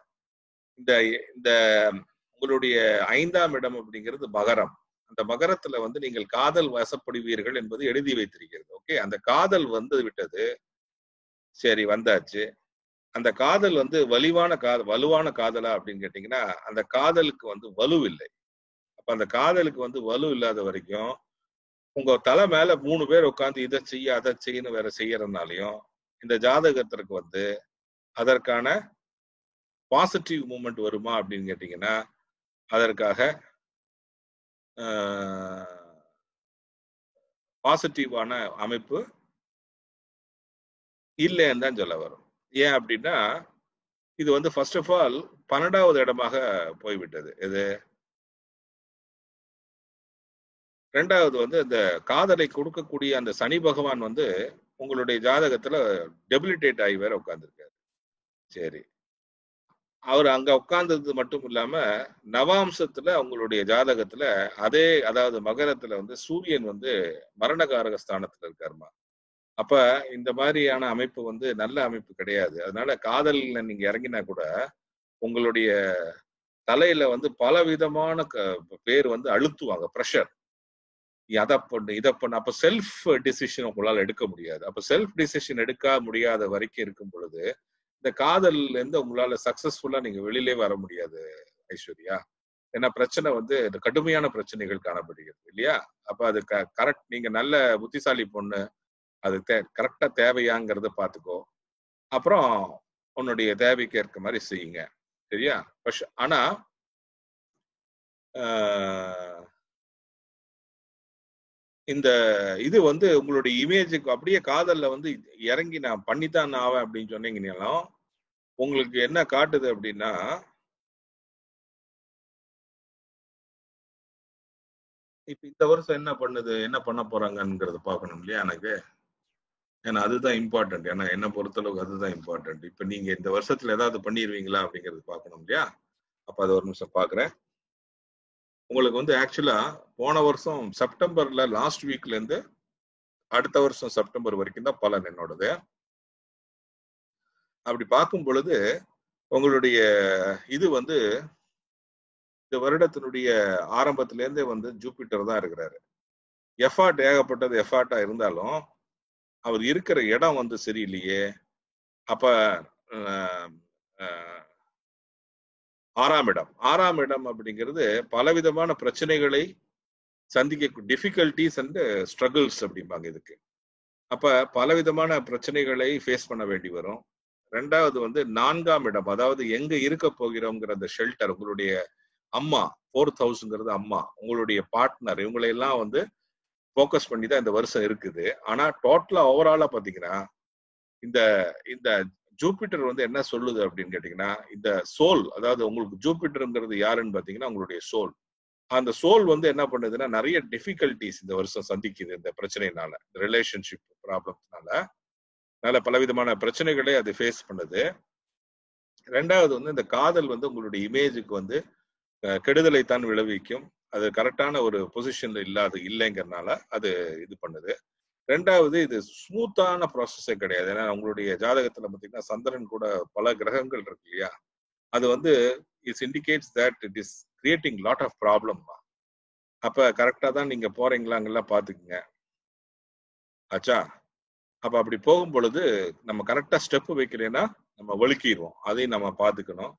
இந்த இந்த உங்களுடைய 5ஆம் இடம் அப்படிங்கிறது மகரம். அந்த மகரத்துல வந்து நீங்கள் காதல் வசப்படுவீர்கள் என்பது எழுதி வைத்திருக்கிறது. ஓகே, அந்த காதல் வந்து விட்டது. சரி, வந்தாச்சு. அந்த காதல் வந்து வலுவான காதலா அப்படின்னு கேட்டீங்கன்னா, அந்த காதலுக்கு வந்து வலு இல்லை. அப்ப அந்த காதலுக்கு வந்து வலு இல்லாத வரைக்கும் உங்க தலை மேல 3 பேர் உட்கார்ந்து இதை செய்ய அதை செய்யன்னு வேற செய்யறதுனாலையும் இந்த ஜாதகத்திற்கு வந்து அதற்கான பாசிட்டிவ் மூமெண்ட் வருமா அப்படின்னு கேட்டீங்கன்னா, அதற்காக பாசிட்டிவான அமைப்பு இல்லைன்னு தான் சொல்ல வரும். ஏன் அப்படின்னா, இது வந்து ஃபர்ஸ்ட் ஆஃப் ஆல் 12வது இடமாக போய்விட்டது. இது ரெண்டாவது வந்து அந்த காதலை கொடுக்கக்கூடிய அந்த சனி பகவான் வந்து உங்களுடைய ஜாதகத்துல டெபிலிட்டேட் ஆகி வேற உட்கார்ந்துருக்காரு. சரி, அவர் அங்க உட்கார்ந்தது மட்டும் இல்லாம நவாம்சத்துல அவங்களுடைய ஜாதகத்துல அதாவது மகரத்துல வந்து சூரியன் வந்து மரணகாரக ஸ்தானத்துல இருக்காருமா. அப்ப இந்த மாதிரியான அமைப்பு வந்து நல்ல அமைப்பு கிடையாது. அதனால காதல்ல நீங்க இறங்கினா கூட உங்களுடைய தலையில வந்து பல விதமான பேர் வந்து அழுத்துவாங்க, ப்ரெஷர். அதை பண்ணு இதை பண்ணு. அப்ப செல்ஃப் டிசிஷன் உங்களால எடுக்க முடியாது. அப்ப செல்ஃப் டிசிஷன் எடுக்க முடியாத வரைக்கும் இருக்கும் பொழுது இந்த காதல்ல இருந்து உங்களால சக்சஸ்ஃபுல்லா நீங்க வெளியிலே வர முடியாது ஐஸ்வர்யா. ஏன்னா பிரச்சனை வந்து இந்த கடுமையான பிரச்சனைகள் காணப்படுகிறது இல்லையா? அப்ப அது கரெக்ட். நீங்க நல்ல புத்திசாலி பொண்ணு, அது கரெக்டா தேவையாங்கிறத பாத்துக்கோ. அப்புறம் உன்னுடைய தேவைக்கு ஏற்க மாதிரி செய்யுங்க. சரியா? ஆனா இந்த இது வந்து உங்களுடைய இமேஜுக்கு அப்படியே காதல்ல வந்து இறங்கி நான் பண்ணித்தான் ஆவேன் அப்படின்னு சொன்னீங்கன்னாலும் உங்களுக்கு என்ன காட்டுது அப்படின்னா, இப்ப இந்த வருஷம் என்ன பண்ண போறாங்கங்கிறத பார்க்கணும் இல்லையா எனக்கு? ஏன்னா அதுதான் இம்பார்ட்டன்ட். ஏன்னா என்ன பொறுத்தளவுக்கு அதுதான் இம்பார்ட்டன்ட். இப்ப நீங்க இந்த வருஷத்துல ஏதாவது பண்ணிடுவீங்களா அப்படிங்கறது பார்க்கணும் இல்லையா? அப்ப அது ஒரு நிமிஷம் பாக்குறேன். உங்களுக்கு வந்து ஆக்சுவலா போன வருஷம் செப்டம்பர்ல லாஸ்ட் வீக்ல இருந்து அடுத்த வருஷம் செப்டம்பர் வரைக்கும் தான் பலன் என்னோடது. அப்படி பார்க்கும் பொழுது உங்களுடைய இது வந்து இந்த வருடத்தினுடைய ஆரம்பத்தில இருந்தே வந்து ஜூபிட்டர் தான் இருக்கிறாரு. எஃபர்ட் ஏகப்பட்டது எஃபர்ட்டா இருந்தாலும் அவர் இருக்கிற இடம் வந்து சரியில்லையே. அப்ப ஆறாம் இடம் அப்படிங்கிறது பலவிதமான பிரச்சனைகளை சந்திக்க டிஃபிகல்டிஸ் அண்ட் ஸ்ட்ரகிள்ஸ் அப்படிம்பாங்க இதுக்கு. அப்ப பலவிதமான பிரச்சனைகளை ஃபேஸ் பண்ண வேண்டி வரும். ரெண்டாவது வந்து 4ஆம் இடம், அதாவது எங்க இருக்க போகிறோம்ங்கிற அந்த ஷெல்டர், உங்களுடைய அம்மா 4th ஹவுஸ்ங்கிறது அம்மா, உங்களுடைய பார்ட்னர், இவங்களையெல்லாம் வந்து ஃபோக்கஸ் பண்ணி தான் இந்த வருஷம் இருக்குது. ஆனா டோட்டலா ஓவராலா பாத்தீங்கன்னா இந்த இந்த ஜூபிட்டர் வந்து என்ன சொல்லுது அப்படின்னு கேட்டீங்கன்னா, இந்த சோல், அதாவது உங்களுக்கு ஜூபிட்டர்ங்கிறது யாருன்னு பாத்தீங்கன்னா உங்களுடைய சோல். அந்த சோல் வந்து என்ன பண்ணுதுன்னா நிறைய டிஃபிகல்டிஸ் இந்த வருஷம் சந்திக்குது இந்த பிரச்சனைனால, ரிலேஷன்ஷிப் ப்ராப்ளம்ஸ்னால. அதனால பலவிதமான பிரச்சனைகளை அது ஃபேஸ் பண்ணுது. ரெண்டாவது வந்து இந்த காதல் வந்து உங்களுடைய இமேஜுக்கு வந்து கெடுதலை தான் விளைவிக்கும். அது கரெக்டான ஒரு பொசிஷன்ல இல்லைங்கிறதுனால அது இது பண்ணுது. ரெண்டாவது இது ஸ்மூத்தான ப்ராசஸே கிடையாது. ஏன்னா உங்களுடைய ஜாதகத்துல பாத்தீங்கன்னா சந்திரன் கூட பல கிரகங்கள் இருக்கு இல்லையா, அது வந்து it's indicates that it is creating lot of problem. அப்ப கரெக்டா தான் நீங்க போறீங்களாங்கெல்லாம் பாத்துக்குங்க ஆச்சா. அப்ப அப்படி போகும் பொழுது நம்ம கரெக்டா ஸ்டெப் வைக்கலைன்னா நம்ம வழுக்கிடுவோம். அதையும் நம்ம பாத்துக்கணும்,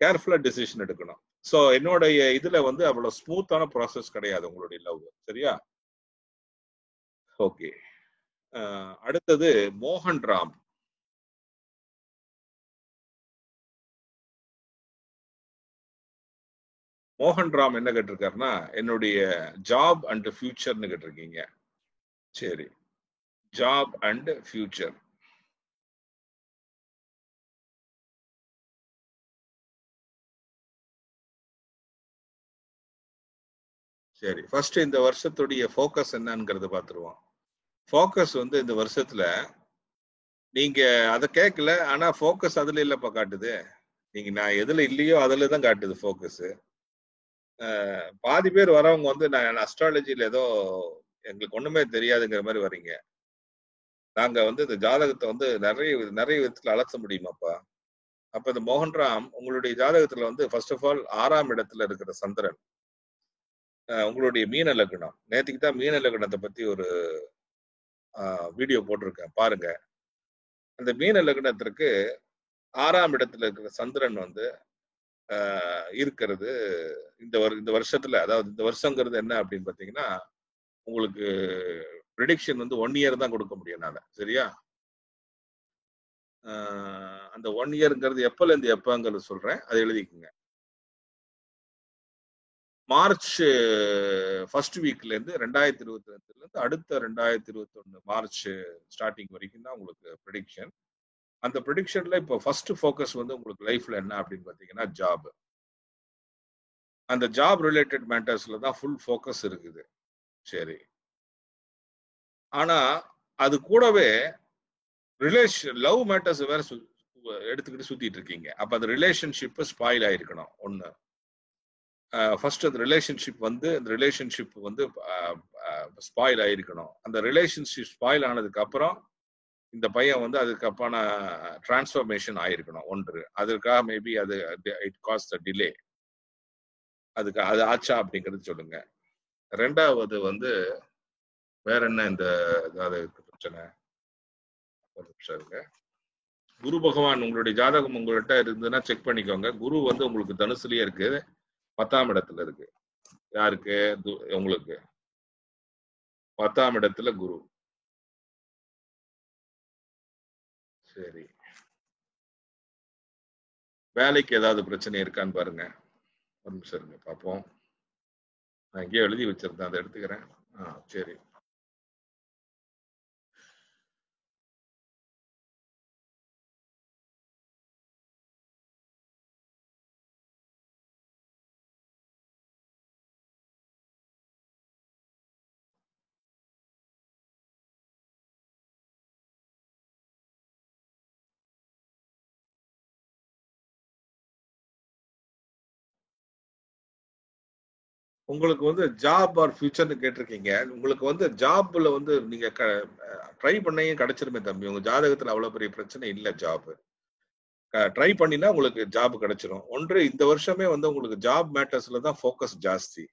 கேர்ஃபுல்லா டிசிஷன் எடுக்கணும். ஸோ என்னுடைய இதுல வந்து அவ்வளவு ஸ்மூத்தான ப்ராசஸ் கிடையாது உங்களுடைய லவ். சரியா? ஓகே. அடுத்தது மோகன் ராம். மோகன் ராம் என்ன கேட்டிருக்காருன்னா, என்னுடைய ஜாப் அண்ட் ஃபியூச்சர்னு கேட்டிருக்கீங்க. சரி, ஜாப் அண்ட் ஃபியூச்சர். சரி, ஃபர்ஸ்ட் இந்த வருஷத்துடைய ஃபோக்கஸ் என்னங்கிறத பார்த்துருவோம். ஃபோக்கஸ் வந்து இந்த வருஷத்துல நீங்க அதை கேட்கல, ஆனா ஃபோக்கஸ் அதுல இல்லப்பா காட்டுது. நீங்க நான் எதுல இல்லையோ அதுல தான் காட்டுது ஃபோக்கஸ். பாதி பேர் வரவங்க வந்து நான் அஸ்ட்ராலஜில ஏதோ எங்களுக்கு ஒண்ணுமே தெரியாதுங்கிற மாதிரி வர்றீங்க. நாங்க வந்து இந்த ஜாதகத்தை வந்து நிறைய நிறைய விதத்துல அலச முடியுமாப்பா. அப்ப இந்த மோகன்ராம் உங்களுடைய ஜாதகத்துல வந்து ஃபர்ஸ்ட் ஆஃப் ஆல் 6ஆம் இடத்துல இருக்கிற சந்திரன் உங்களுடைய மீன லக்னம். நேற்றுக்கு தான் மீன லக்னத்தை பத்தி ஒரு வீடியோ போட்டிருக்கேன், பாருங்க. அந்த மீன லக்னத்திற்கு 6ஆம் இடத்துல இருக்கிற சந்திரன் வந்து இருக்கிறது இந்த வருஷத்துல, அதாவது இந்த வருஷங்கிறது என்ன அப்படின்னு பாத்தீங்கன்னா உங்களுக்கு ப்ரெடிக்ஷன் வந்து 1 இயர் தான் கொடுக்க முடியும் என்னால. சரியா? அந்த 1 இயர்ங்கிறது எப்பல இருந்து எப்பங்கிறது சொல்றேன், அதை எழுதிக்குங்க. மார்ச் ஃபர்ஸ்ட் வீக்ல இருந்து 2022 இருந்து அடுத்த 2021 மார்ச் ஸ்டார்டிங் வரைக்கும் தான் உங்களுக்கு ப்ரெடிக்ஷன். அந்த ப்ரெடிக்ஷன்ல இப்போ ஃபர்ஸ்ட் ஃபோக்கஸ் வந்து உங்களுக்கு லைஃப்ல என்ன அப்படின்னு பாத்தீங்கன்னா ஜாப். அந்த ஜாப் ரிலேட்டட் மேட்டர்ஸ்ல தான் ஃபுல் ஃபோக்கஸ் இருக்குது. சரி, ஆனா அது கூடவே லவ் மேட்டர்ஸ் வேற எடுத்துக்கிட்டு சுத்திட்டு இருக்கீங்க. அப்ப அந்த ரிலேஷன்ஷிப் ஸ்பாயில் ஆயிருக்கணும் ஒண்ணு. ஃபர்ஸ்ட் அந்த ரிலேஷன்ஷிப் வந்து ஸ்பாயில் ஆயிருக்கணும். அந்த ரிலேஷன்ஷிப் ஸ்பாயில் ஆனதுக்கு அப்புறம் இந்த பையன் வந்து அதுக்கப்பான டிரான்ஸ்ஃபர்மேஷன் ஆயிருக்கணும் ஒன்று. அதற்காக மேபி அது இட் காஸ்ட் டிலே. அதுக்கு அது ஆச்சா அப்படிங்கிறது சொல்லுங்க. ரெண்டாவது வந்து வேற என்ன இந்த பிரச்சனை? குரு பகவான் உங்களுடைய ஜாதகம் உங்கள்கிட்ட இருந்ததுன்னா செக் பண்ணிக்கோங்க. குரு வந்து உங்களுக்கு தனுசுலயே இருக்கு, 10ஆம் இடத்துல இருக்கு. யாருக்கு? உங்களுக்கு 10ஆம் இடத்துல குரு. சரி, வேலைக்கு ஏதாவது பிரச்சனை இருக்கான்னு பாருங்க. ஒரு நிமிஷம் இருங்க பார்ப்போம். நான் எங்கேயோ எழுதி வச்சிருந்தேன், அதை எடுத்துக்கிறேன். சரி. உங்களுக்கு வந்து ஜாப் ஆர் ஃபியூச்சர்னு கேட்டிருக்கீங்க. உங்களுக்கு வந்து ஜாப்ல வந்து நீங்க ட்ரை பண்ணையும் கிடைச்சிருமே தம்பி. உங்க ஜாதகத்துல அவ்வளவு பெரிய பிரச்சனை இல்ல ஜாப். ட்ரை பண்ணினா உங்களுக்கு ஜாப் கிடைச்சிரும். ஒன்று இந்த வருஷமே வந்து உங்களுக்கு ஜாப் மேட்டர்ஸ்ல தான் ஃபோக்கஸ் ஜாஸ்தி.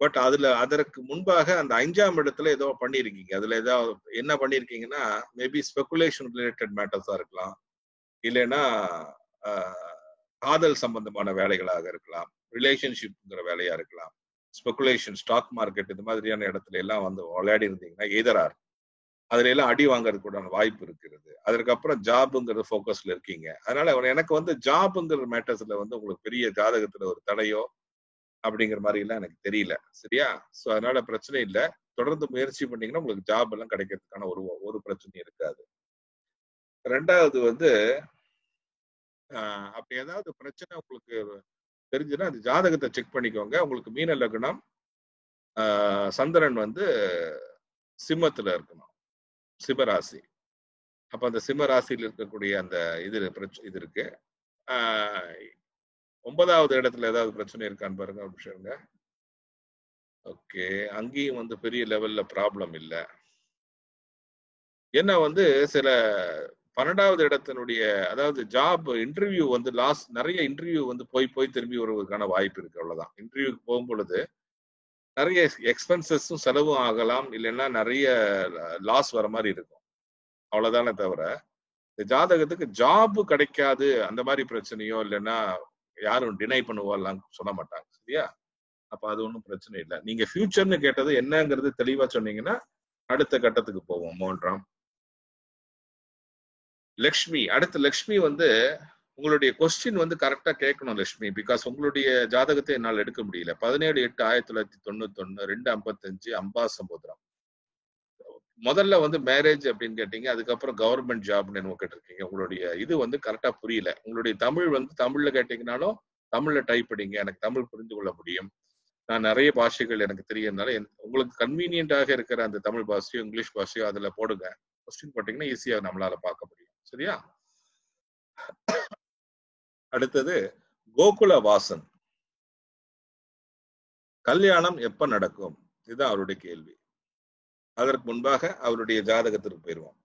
பட் அதற்கு முன்பாக அந்த 5ஆம் இடத்துல ஏதோ பண்ணியிருக்கீங்க. அதுல ஏதாவது என்ன பண்ணியிருக்கீங்கன்னா, மேபி ஸ்பெகுலேஷன் ரிலேட்டட் மேட்டர்ஸா இருக்கலாம். இல்லைன்னா காதல் சம்பந்தமான வேலைகளாக இருக்கலாம். ரிலேஷன்ஷிப்ங்கிற வேலையா இருக்கலாம். ஸ்பெகுலேஷன், ஸ்டாக் மார்க்கெட் இது மாதிரியான இடத்துல எல்லாம் வந்து விளையாடி இருந்தீங்கன்னா எதிரார் அதுல எல்லாம் அடி வாங்கறதுக்கு வாய்ப்பு இருக்கிறது. அதுக்கப்புறம் ஜாப்ங்கிற ஃபோக்கஸ்ல இருக்கீங்க. அதனால எனக்கு வந்து ஜாப்ங்கிற மேட்டர்ஸ்ல வந்து உங்களுக்கு பெரிய ஜாதகத்துல ஒரு தடையோ அப்படிங்கிற மாதிரி எல்லாம் எனக்கு தெரியல. சரியா? சோ அதனால பிரச்சனை இல்லை. தொடர்ந்து முயற்சி பண்ணீங்கன்னா உங்களுக்கு ஜாப் எல்லாம் கிடைக்கிறதுக்கான ஒரு பிரச்சனையும் இருக்காது. ரெண்டாவது வந்து அப்படி ஏதாவது பிரச்சனை உங்களுக்கு தெரிஞ்சுன்னா அந்த ஜாதகத்தை செக் பண்ணிக்கோங்க. உங்களுக்கு மீன லக்னம், சந்திரன் வந்து சிம்மத்துல இருக்கணும், சிம்மராசி. அப்ப அந்த சிம்ம ராசியில் இருக்கக்கூடிய அந்த இது இருக்கு. 9வது இடத்துல ஏதாவது பிரச்சனை இருக்கான்னு பாருங்க ஒரு விஷயங்க. ஓகே, அங்கேயும் வந்து பெரிய லெவல்ல ப்ராப்ளம் இல்ல. என்ன வந்து சில 12வது இடத்தினுடைய அதாவது ஜாப் இன்டர்வியூ வந்து நிறைய இன்டர்வியூ வந்து போய் திரும்பி வருவதற்கான வாய்ப்பு இருக்கு. அவ்வளவுதான். இன்டர்வியூக்கு போகும் பொழுது நிறைய எக்ஸ்பென்சஸும் செலவும் ஆகலாம், இல்லைன்னா நிறைய லாஸ் வர மாதிரி இருக்கும். அவ்வளவுதானே தவிர இந்த ஜாதகத்துக்கு ஜாப் கிடைக்காது அந்த மாதிரி பிரச்சனையோ இல்லைன்னா யாரும் டினை பண்ணுவாலாம் சொல்ல மாட்டாங்க. சரியா? அப்ப அது ஒன்றும் பிரச்சனை இல்லை. நீங்க ஃபியூச்சர்னு கேட்டது என்னங்கிறது தெளிவா சொன்னீங்கன்னா அடுத்த கட்டத்துக்கு போவோம். 3ஆம் லக்ஷ்மி. அடுத்த லக்ஷ்மி வந்து உங்களுடைய கொஸ்டின் வந்து கரெக்டா கேட்கணும் லட்சுமி. பிகாஸ் உங்களுடைய ஜாதகத்தை என்னால் எடுக்க முடியல. 17/8/1991 2:55 அம்பாசமுத்திரம். முதல்ல வந்து மேரேஜ் அப்படின்னு கேட்டீங்க, அதுக்கப்புறம் கவர்மெண்ட் ஜாப்னு என்ன கேட்டிருக்கீங்க. உங்களுடைய இது வந்து கரெக்டா புரியல. உங்களுடைய தமிழ் வந்து தமிழ்ல கேட்டீங்கன்னாலும் தமிழ்ல டைப் படிங்க, எனக்கு தமிழ் புரிந்து கொள்ள முடியும். நான் நிறைய பாஷைகள் எனக்கு தெரியறதுனால உங்களுக்கு கன்வீனியன்டாக இருக்கிற அந்த தமிழ் பாஷையோ இங்கிலீஷ் பாஷையோ அதுல போடுங்க. கொஸ்டின் போட்டீங்கன்னா ஈஸியா நம்மளால பார்க்க முடியும். சரியா? அடுத்தது கோகுல வாசன். கல்யாணம் எப்ப நடக்கும்? இதுதான் அவருடைய கேள்வி. அதற்கு முன்பாக அவருடைய ஜாதகத்திற்கு போயிருவோம்.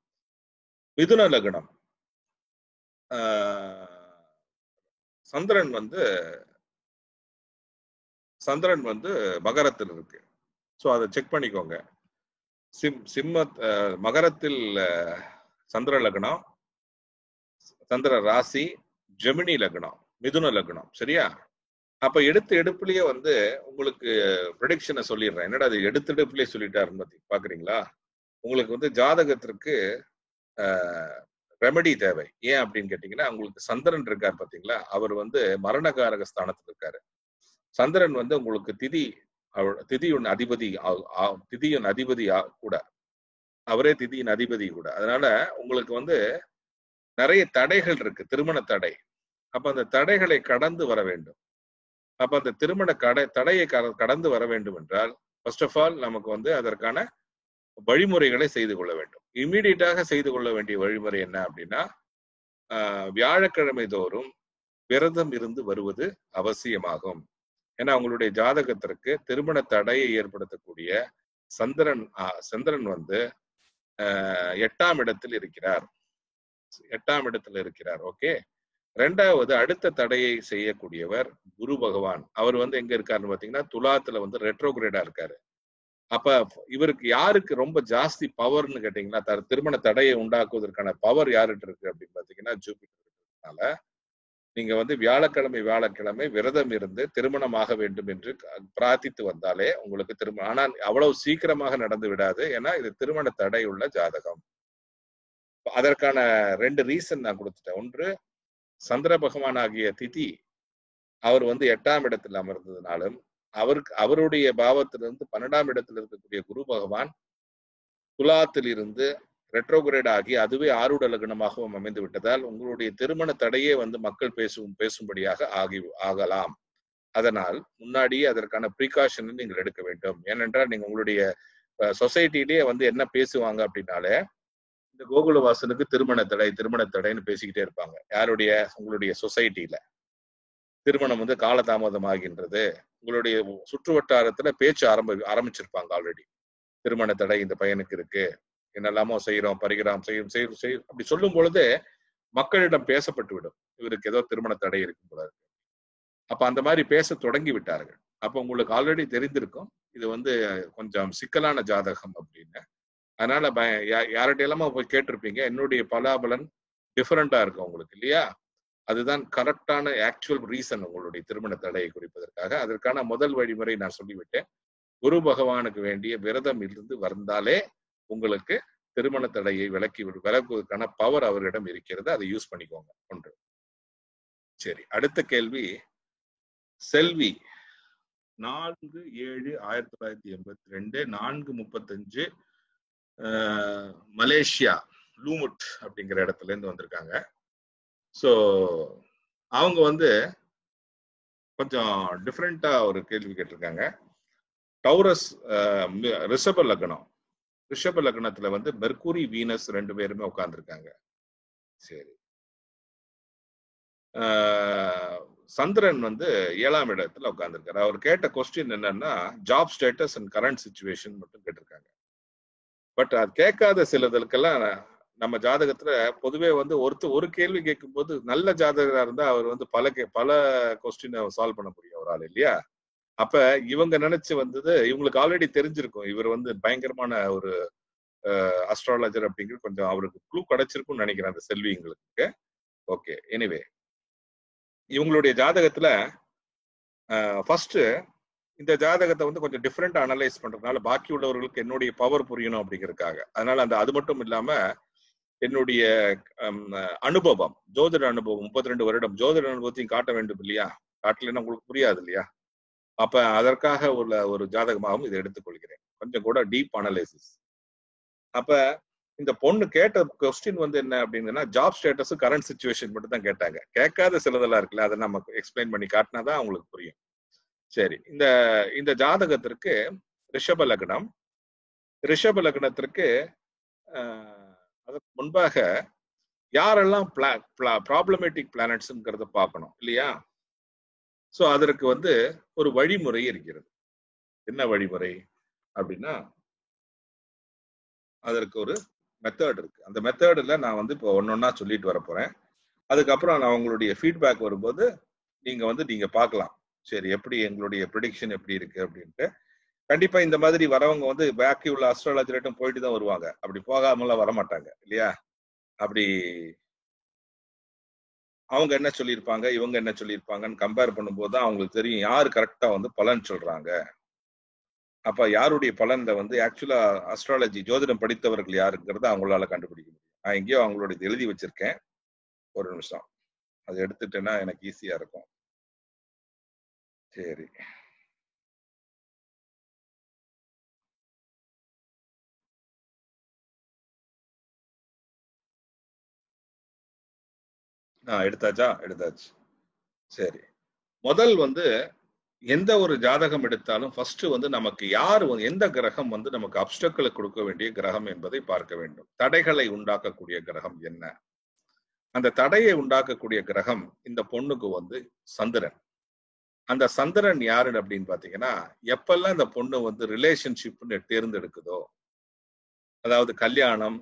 மிதுன லக்னம். சந்திரன் வந்து மகரத்தில் இருக்கு. ஸோ அதை செக் பண்ணிக்கோங்க. மகரத்தில் சந்திர லக்னம், சந்திர ராசி, ஜெமினி லக்னம், மிதுன லக்னம். சரியா? அப்ப எடுப்புலயே வந்து உங்களுக்கு ப்ரெடிக்ஷனை சொல்லிடுறேன். என்னடா அது எடுப்புலயே சொல்லிட்டாருன்னு பாக்குறீங்களா? உங்களுக்கு வந்து ஜாதகத்திற்கு ரெமடி தேவை. ஏன் அப்படின்னு கேட்டீங்கன்னா, உங்களுக்கு சந்திரன் இருக்காரு பாத்தீங்களா, அவர் வந்து மரணகாரக ஸ்தானத்துல இருக்காரு. சந்திரன் வந்து உங்களுக்கு திதியின் அதிபதி கூட, அவரே திதியின் அதிபதி கூட. அதனால உங்களுக்கு வந்து நிறைய தடைகள் இருக்கு, திருமண தடை. அப்ப அந்த தடைகளை கடந்து வர வேண்டும். அப்ப அந்த திருமண தடையை கடந்து வர வேண்டும் என்றால் ஃபர்ஸ்ட் ஆஃப் ஆல் நமக்கு வந்து அதற்கான வழிமுறைகளை செய்து கொள்ள வேண்டும். இம்மீடியட்டாக செய்து கொள்ள வேண்டிய வழிமுறை என்ன அப்படின்னா, வியாழக்கிழமை தோறும் விரதம் இருந்து வருவது அவசியமாகும். ஏன்னா உங்களுடைய ஜாதகத்திற்கு திருமண தடையை ஏற்படுத்தக்கூடிய சந்திரன் வந்து 8ஆம் இடத்தில் இருக்கிறார். 8ஆம் இடத்துல இருக்கிறார். ஓகே. ரெண்டாவது அடுத்த தடையை செய்யக்கூடியவர் குரு பகவான். அவர் வந்து எங்க இருக்காருன்னு பாத்தீங்கன்னா துலாத்துல வந்து ரெட்ரோகிரேடா இருக்காரு. அப்ப இவருக்கு யாருக்கு ரொம்ப ஜாஸ்தி பவர்னு கேட்டீங்கன்னா, திருமண தடையை உண்டாக்குவதற்கான பவர் யாருட்டு இருக்கு அப்படின்னு பாத்தீங்கன்னா ஜூபிட்டர் இருக்கிறதுனால நீங்க வந்து வியாழக்கிழமை விரதம் இருந்து திருமணமாக வேண்டும் என்று பிரார்த்தித்து வந்தாலே உங்களுக்கு திருமணம். ஆனால் அவ்வளவு சீக்கிரமாக நடந்து விடாது. ஏன்னா இது திருமண தடை உள்ள ஜாதகம். அதற்கான 2 ரீசன் நான் கொடுத்துட்டேன். ஒன்று, சந்திர பகவான் ஆகிய திதி அவர் வந்து 8ஆம் இடத்தில் அமர்ந்ததுனாலும் அவருடைய பாவத்திலிருந்து 12ஆம் இடத்தில் இருக்கக்கூடிய குரு பகவான் துலாத்தில் இருந்து ரெட்ரோகிரேட் ஆகி அதுவே ஆரூட லக்னமாகவும் அமைந்து விட்டதால் உங்களுடைய திருமண தடையே வந்து மக்கள் பேசும்படியாக ஆகலாம். அதனால் முன்னாடியே அதற்கான ப்ரீகாஷன் நீங்கள் எடுக்க வேண்டும். ஏனென்றால் நீங்க உங்களுடைய சொசைட்டிலேயே வந்து என்ன பேசுவாங்க அப்படின்னாலே, இந்த கோகுலவாசனுக்கு திருமண தடைன்னு பேசிக்கிட்டே இருப்பாங்க. யாருடைய? உங்களுடைய சொசைட்டில திருமணம் வந்து காலதாமதம் ஆகின்றது, உங்களுடைய சுற்று வட்டாரத்துல பேச்சு ஆரம்பிச்சிருப்பாங்க ஆல்ரெடி. திருமண தடை இந்த பையனுக்கு இருக்கு, என்னெல்லாமோ செய்யறோம், பரிகாரம் செய்யும் அப்படி சொல்லும் பொழுது மக்களிடம் பேசப்பட்டு விடும், இவருக்கு ஏதோ திருமண தடை இருக்கும் போல இருக்கு. அப்ப அந்த மாதிரி பேச தொடங்கி விட்டார்கள். அப்ப உங்களுக்கு ஆல்ரெடி தெரிந்திருக்கும் இது கொஞ்சம் சிக்கலான ஜாதகம் அப்படின்னு. அதனால யார்கிட்ட எல்லாம போய் கேட்டிருப்பீங்க, என்னுடைய பலாபலன் டிஃபரெண்டா இருக்கும் உங்களுக்கு இல்லையா? அதுதான் கரெக்டான ஆக்சுவல் ரீசன் உங்களுடைய திருமண தடையை குறிப்பதற்காக. அதற்கான முதல் வழிமுறை நான் சொல்லிவிட்டேன். குரு பகவானுக்கு வேண்டிய விரதம் இருந்து வந்தாலே உங்களுக்கு திருமண தடையை விலக்குவதற்கான பவர் அவரிடம் இருக்கிறது. அதை யூஸ் பண்ணிக்கோங்க. ஒன்று. சரி, அடுத்த கேள்வி. செல்வி 4/7/1982 4:35 மலேசியா லூமுட் அப்படிங்கிற இடத்துல இருந்து வந்திருக்காங்க. ஸோ அவங்க கொஞ்சம் டிஃப்ரெண்டா ஒரு கேள்வி கேட்டிருக்காங்க. டவுரஸ் ரிஷப லக்னம். ரிஷப லக்னத்துல மெர்க்குரி வீனஸ் 2 பேருமே உட்கார்ந்துருக்காங்க. சரி, சந்திரன் 7ஆம் இடத்துல உட்கார்ந்துருக்காரு. அவர் கேட்ட கொஸ்டின் என்னன்னா job status and current situation மட்டும் கேட்டிருக்காங்க. பட் அது கேட்காத சிலதுக்கெல்லாம் நம்ம ஜாதகத்துல பொதுவே ஒரு கேள்வி கேட்கும் போது நல்ல ஜாதகரா இருந்தா அவர் பல கொஸ்டின் சால்வ் பண்ண முடியும் ஒரு ஆள் இல்லையா? அப்ப இவங்க நினைச்சு இவங்களுக்கு ஆல்ரெடி தெரிஞ்சிருக்கும் இவர் பயங்கரமான ஒரு அஸ்ட்ராலஜர் அப்படிங்கிறது. கொஞ்சம் அவருக்கு க்ளூ கிடைச்சிருக்கும்னு நினைக்கிறேன் அந்த செல்விங்களுக்கு. ஓகே, எனிவே இவங்களுடைய ஜாதகத்துல ஃபர்ஸ்ட் இந்த ஜாதகத்தை கொஞ்சம் டிஃப்ரெண்டா அனலைஸ் பண்றதுனால பாக்கி உள்ளவர்களுக்கு என்னுடைய பவர் புரியணும் அப்படிங்கிறதுக்காக. அதனால அது மட்டும் இல்லாம என்னுடைய அனுபவம், ஜோதிட அனுபவம் 32 வருடம் ஜோதிட அனுபவத்தையும் காட்ட வேண்டும் இல்லையா? காட்டலைன்னா உங்களுக்கு புரியாது இல்லையா? அப்ப அதற்காக உள்ள ஒரு ஜாதகமாகவும் இதை எடுத்துக்கொள்கிறேன். கொஞ்சம் கூட டீப் அனலைசிஸ். அப்ப இந்த பொண்ணு கேட்ட கொஸ்டின் என்ன அப்படின்னா ஜாப் ஸ்டேட்டஸ் கரண்ட் சிச்சுவேஷன் மட்டும் தான் கேட்டாங்க. கேட்காத சிலதெல்லாம் இருக்குல்ல, அதை நம்ம எக்ஸ்பிளைன் பண்ணி காட்டினாதான் அவங்களுக்கு புரியும். சரி, இந்த ஜாதகத்திற்கு ரிஷப லக்னம். ரிஷப லக்னத்திற்கு அதற்கு முன்பாக யாரெல்லாம் ப்ராப்ளமேட்டிக் பிளானட்ஸ்ங்கிறத பார்க்கணும் இல்லையா? சோ அதற்கு ஒரு வழிமுறை இருக்கிறது. என்ன வழிமுறை அப்படின்னா அதற்கு ஒரு மெத்தட் இருக்கு. அந்த மெத்தட்ல நான் இப்போ ஒன்னொன்னா சொல்லிட்டு வர போறேன். அதுக்கப்புறம் நான் உங்களுடைய ஃபீட்பேக் வரும்போது நீங்க பார்க்கலாம், சரி எப்படி எங்களுடைய ப்ரெடிக்ஷன் எப்படி இருக்கு அப்படின்ட்டு. கண்டிப்பா இந்த மாதிரி வரவங்க பாக்கி உள்ள அஸ்ட்ராலஜர்ட்டும் போயிட்டு தான் வருவாங்க, அப்படி போகாமலாம் வரமாட்டாங்க இல்லையா? அப்படி அவங்க என்ன சொல்லியிருப்பாங்க இவங்க என்ன சொல்லியிருப்பாங்கன்னு கம்பேர் பண்ணும்போது தான் அவங்களுக்கு தெரியும் யாரு கரெக்டா பலன் சொல்றாங்க. அப்ப யாருடைய பலன்ல ஆக்சுவலா அஸ்ட்ராலஜி ஜோதிடம் படித்தவர்கள் யாருங்கிறத அவங்களால கண்டுபிடிக்க முடியும். நான் எங்கேயோ அவங்களோட எழுதி வச்சிருக்கேன், ஒரு நிமிஷம் அதை எடுத்துட்டேன்னா எனக்கு ஈஸியா இருக்கும். சரி, எடுத்தாச்சு. சரி, முதல் எந்த ஒரு ஜாதகம் எடுத்தாலும் ஃபர்ஸ்ட் நமக்கு யார் எந்த கிரகம் நமக்கு அப்டக்களை கொடுக்க வேண்டிய கிரகம் என்பதை பார்க்க வேண்டும். தடைகளை உண்டாக்கக்கூடிய கிரகம் என்ன? அந்த தடையை உண்டாக்கக்கூடிய கிரகம் இந்த பொண்ணுக்கு சந்திரன். அந்த சந்திரன் யாரு அப்படின்னு பாத்தீங்கன்னா எப்பெல்லாம் இந்த பொண்ணு ரிலேஷன்ஷிப்னு தேர்ந்தெடுக்குதோ, அதாவது கல்யாணம்,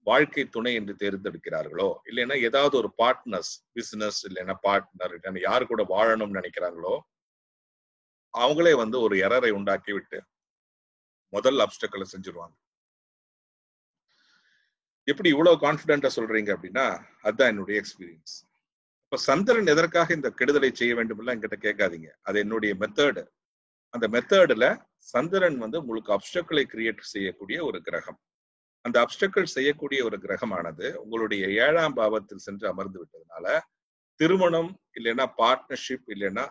வாழ்க்கை துணை என்று தேர்ந்தெடுக்கிறார்களோ, இல்லைன்னா ஏதாவது ஒரு பார்ட்னர்ஸ், பிசினஸ் இல்லைன்னா பார்ட்னர், இல்லைன்னா யாரு கூட வாழணும்னு நினைக்கிறாங்களோ அவங்களே ஒரு எரரை உண்டாக்கி விட்டு முதல் அப்டக்களை செஞ்சிருவாங்க. எப்படி இவ்வளவு கான்பிடென்டா சொல்றீங்க அப்படின்னா அதுதான் என்னுடைய எக்ஸ்பீரியன்ஸ். இப்ப சந்திரன் எதற்காக இந்த கெடுதலை செய்ய வேண்டும் எல்லாம் என்கிட்ட கேட்காதீங்க, அது என்னுடைய மெத்தடு. அந்த மெத்தடுல சந்திரன் உங்களுக்கு அப்டக்களை கிரியேட் செய்யக்கூடிய ஒரு கிரகம். அந்த அப்டக்கள் செய்யக்கூடிய ஒரு கிரகமானது உங்களுடைய 7ஆம் பாவத்தில் சென்று அமர்ந்து விட்டதுனால திருமணம் இல்லைன்னா பார்ட்னர்ஷிப் இல்லைன்னா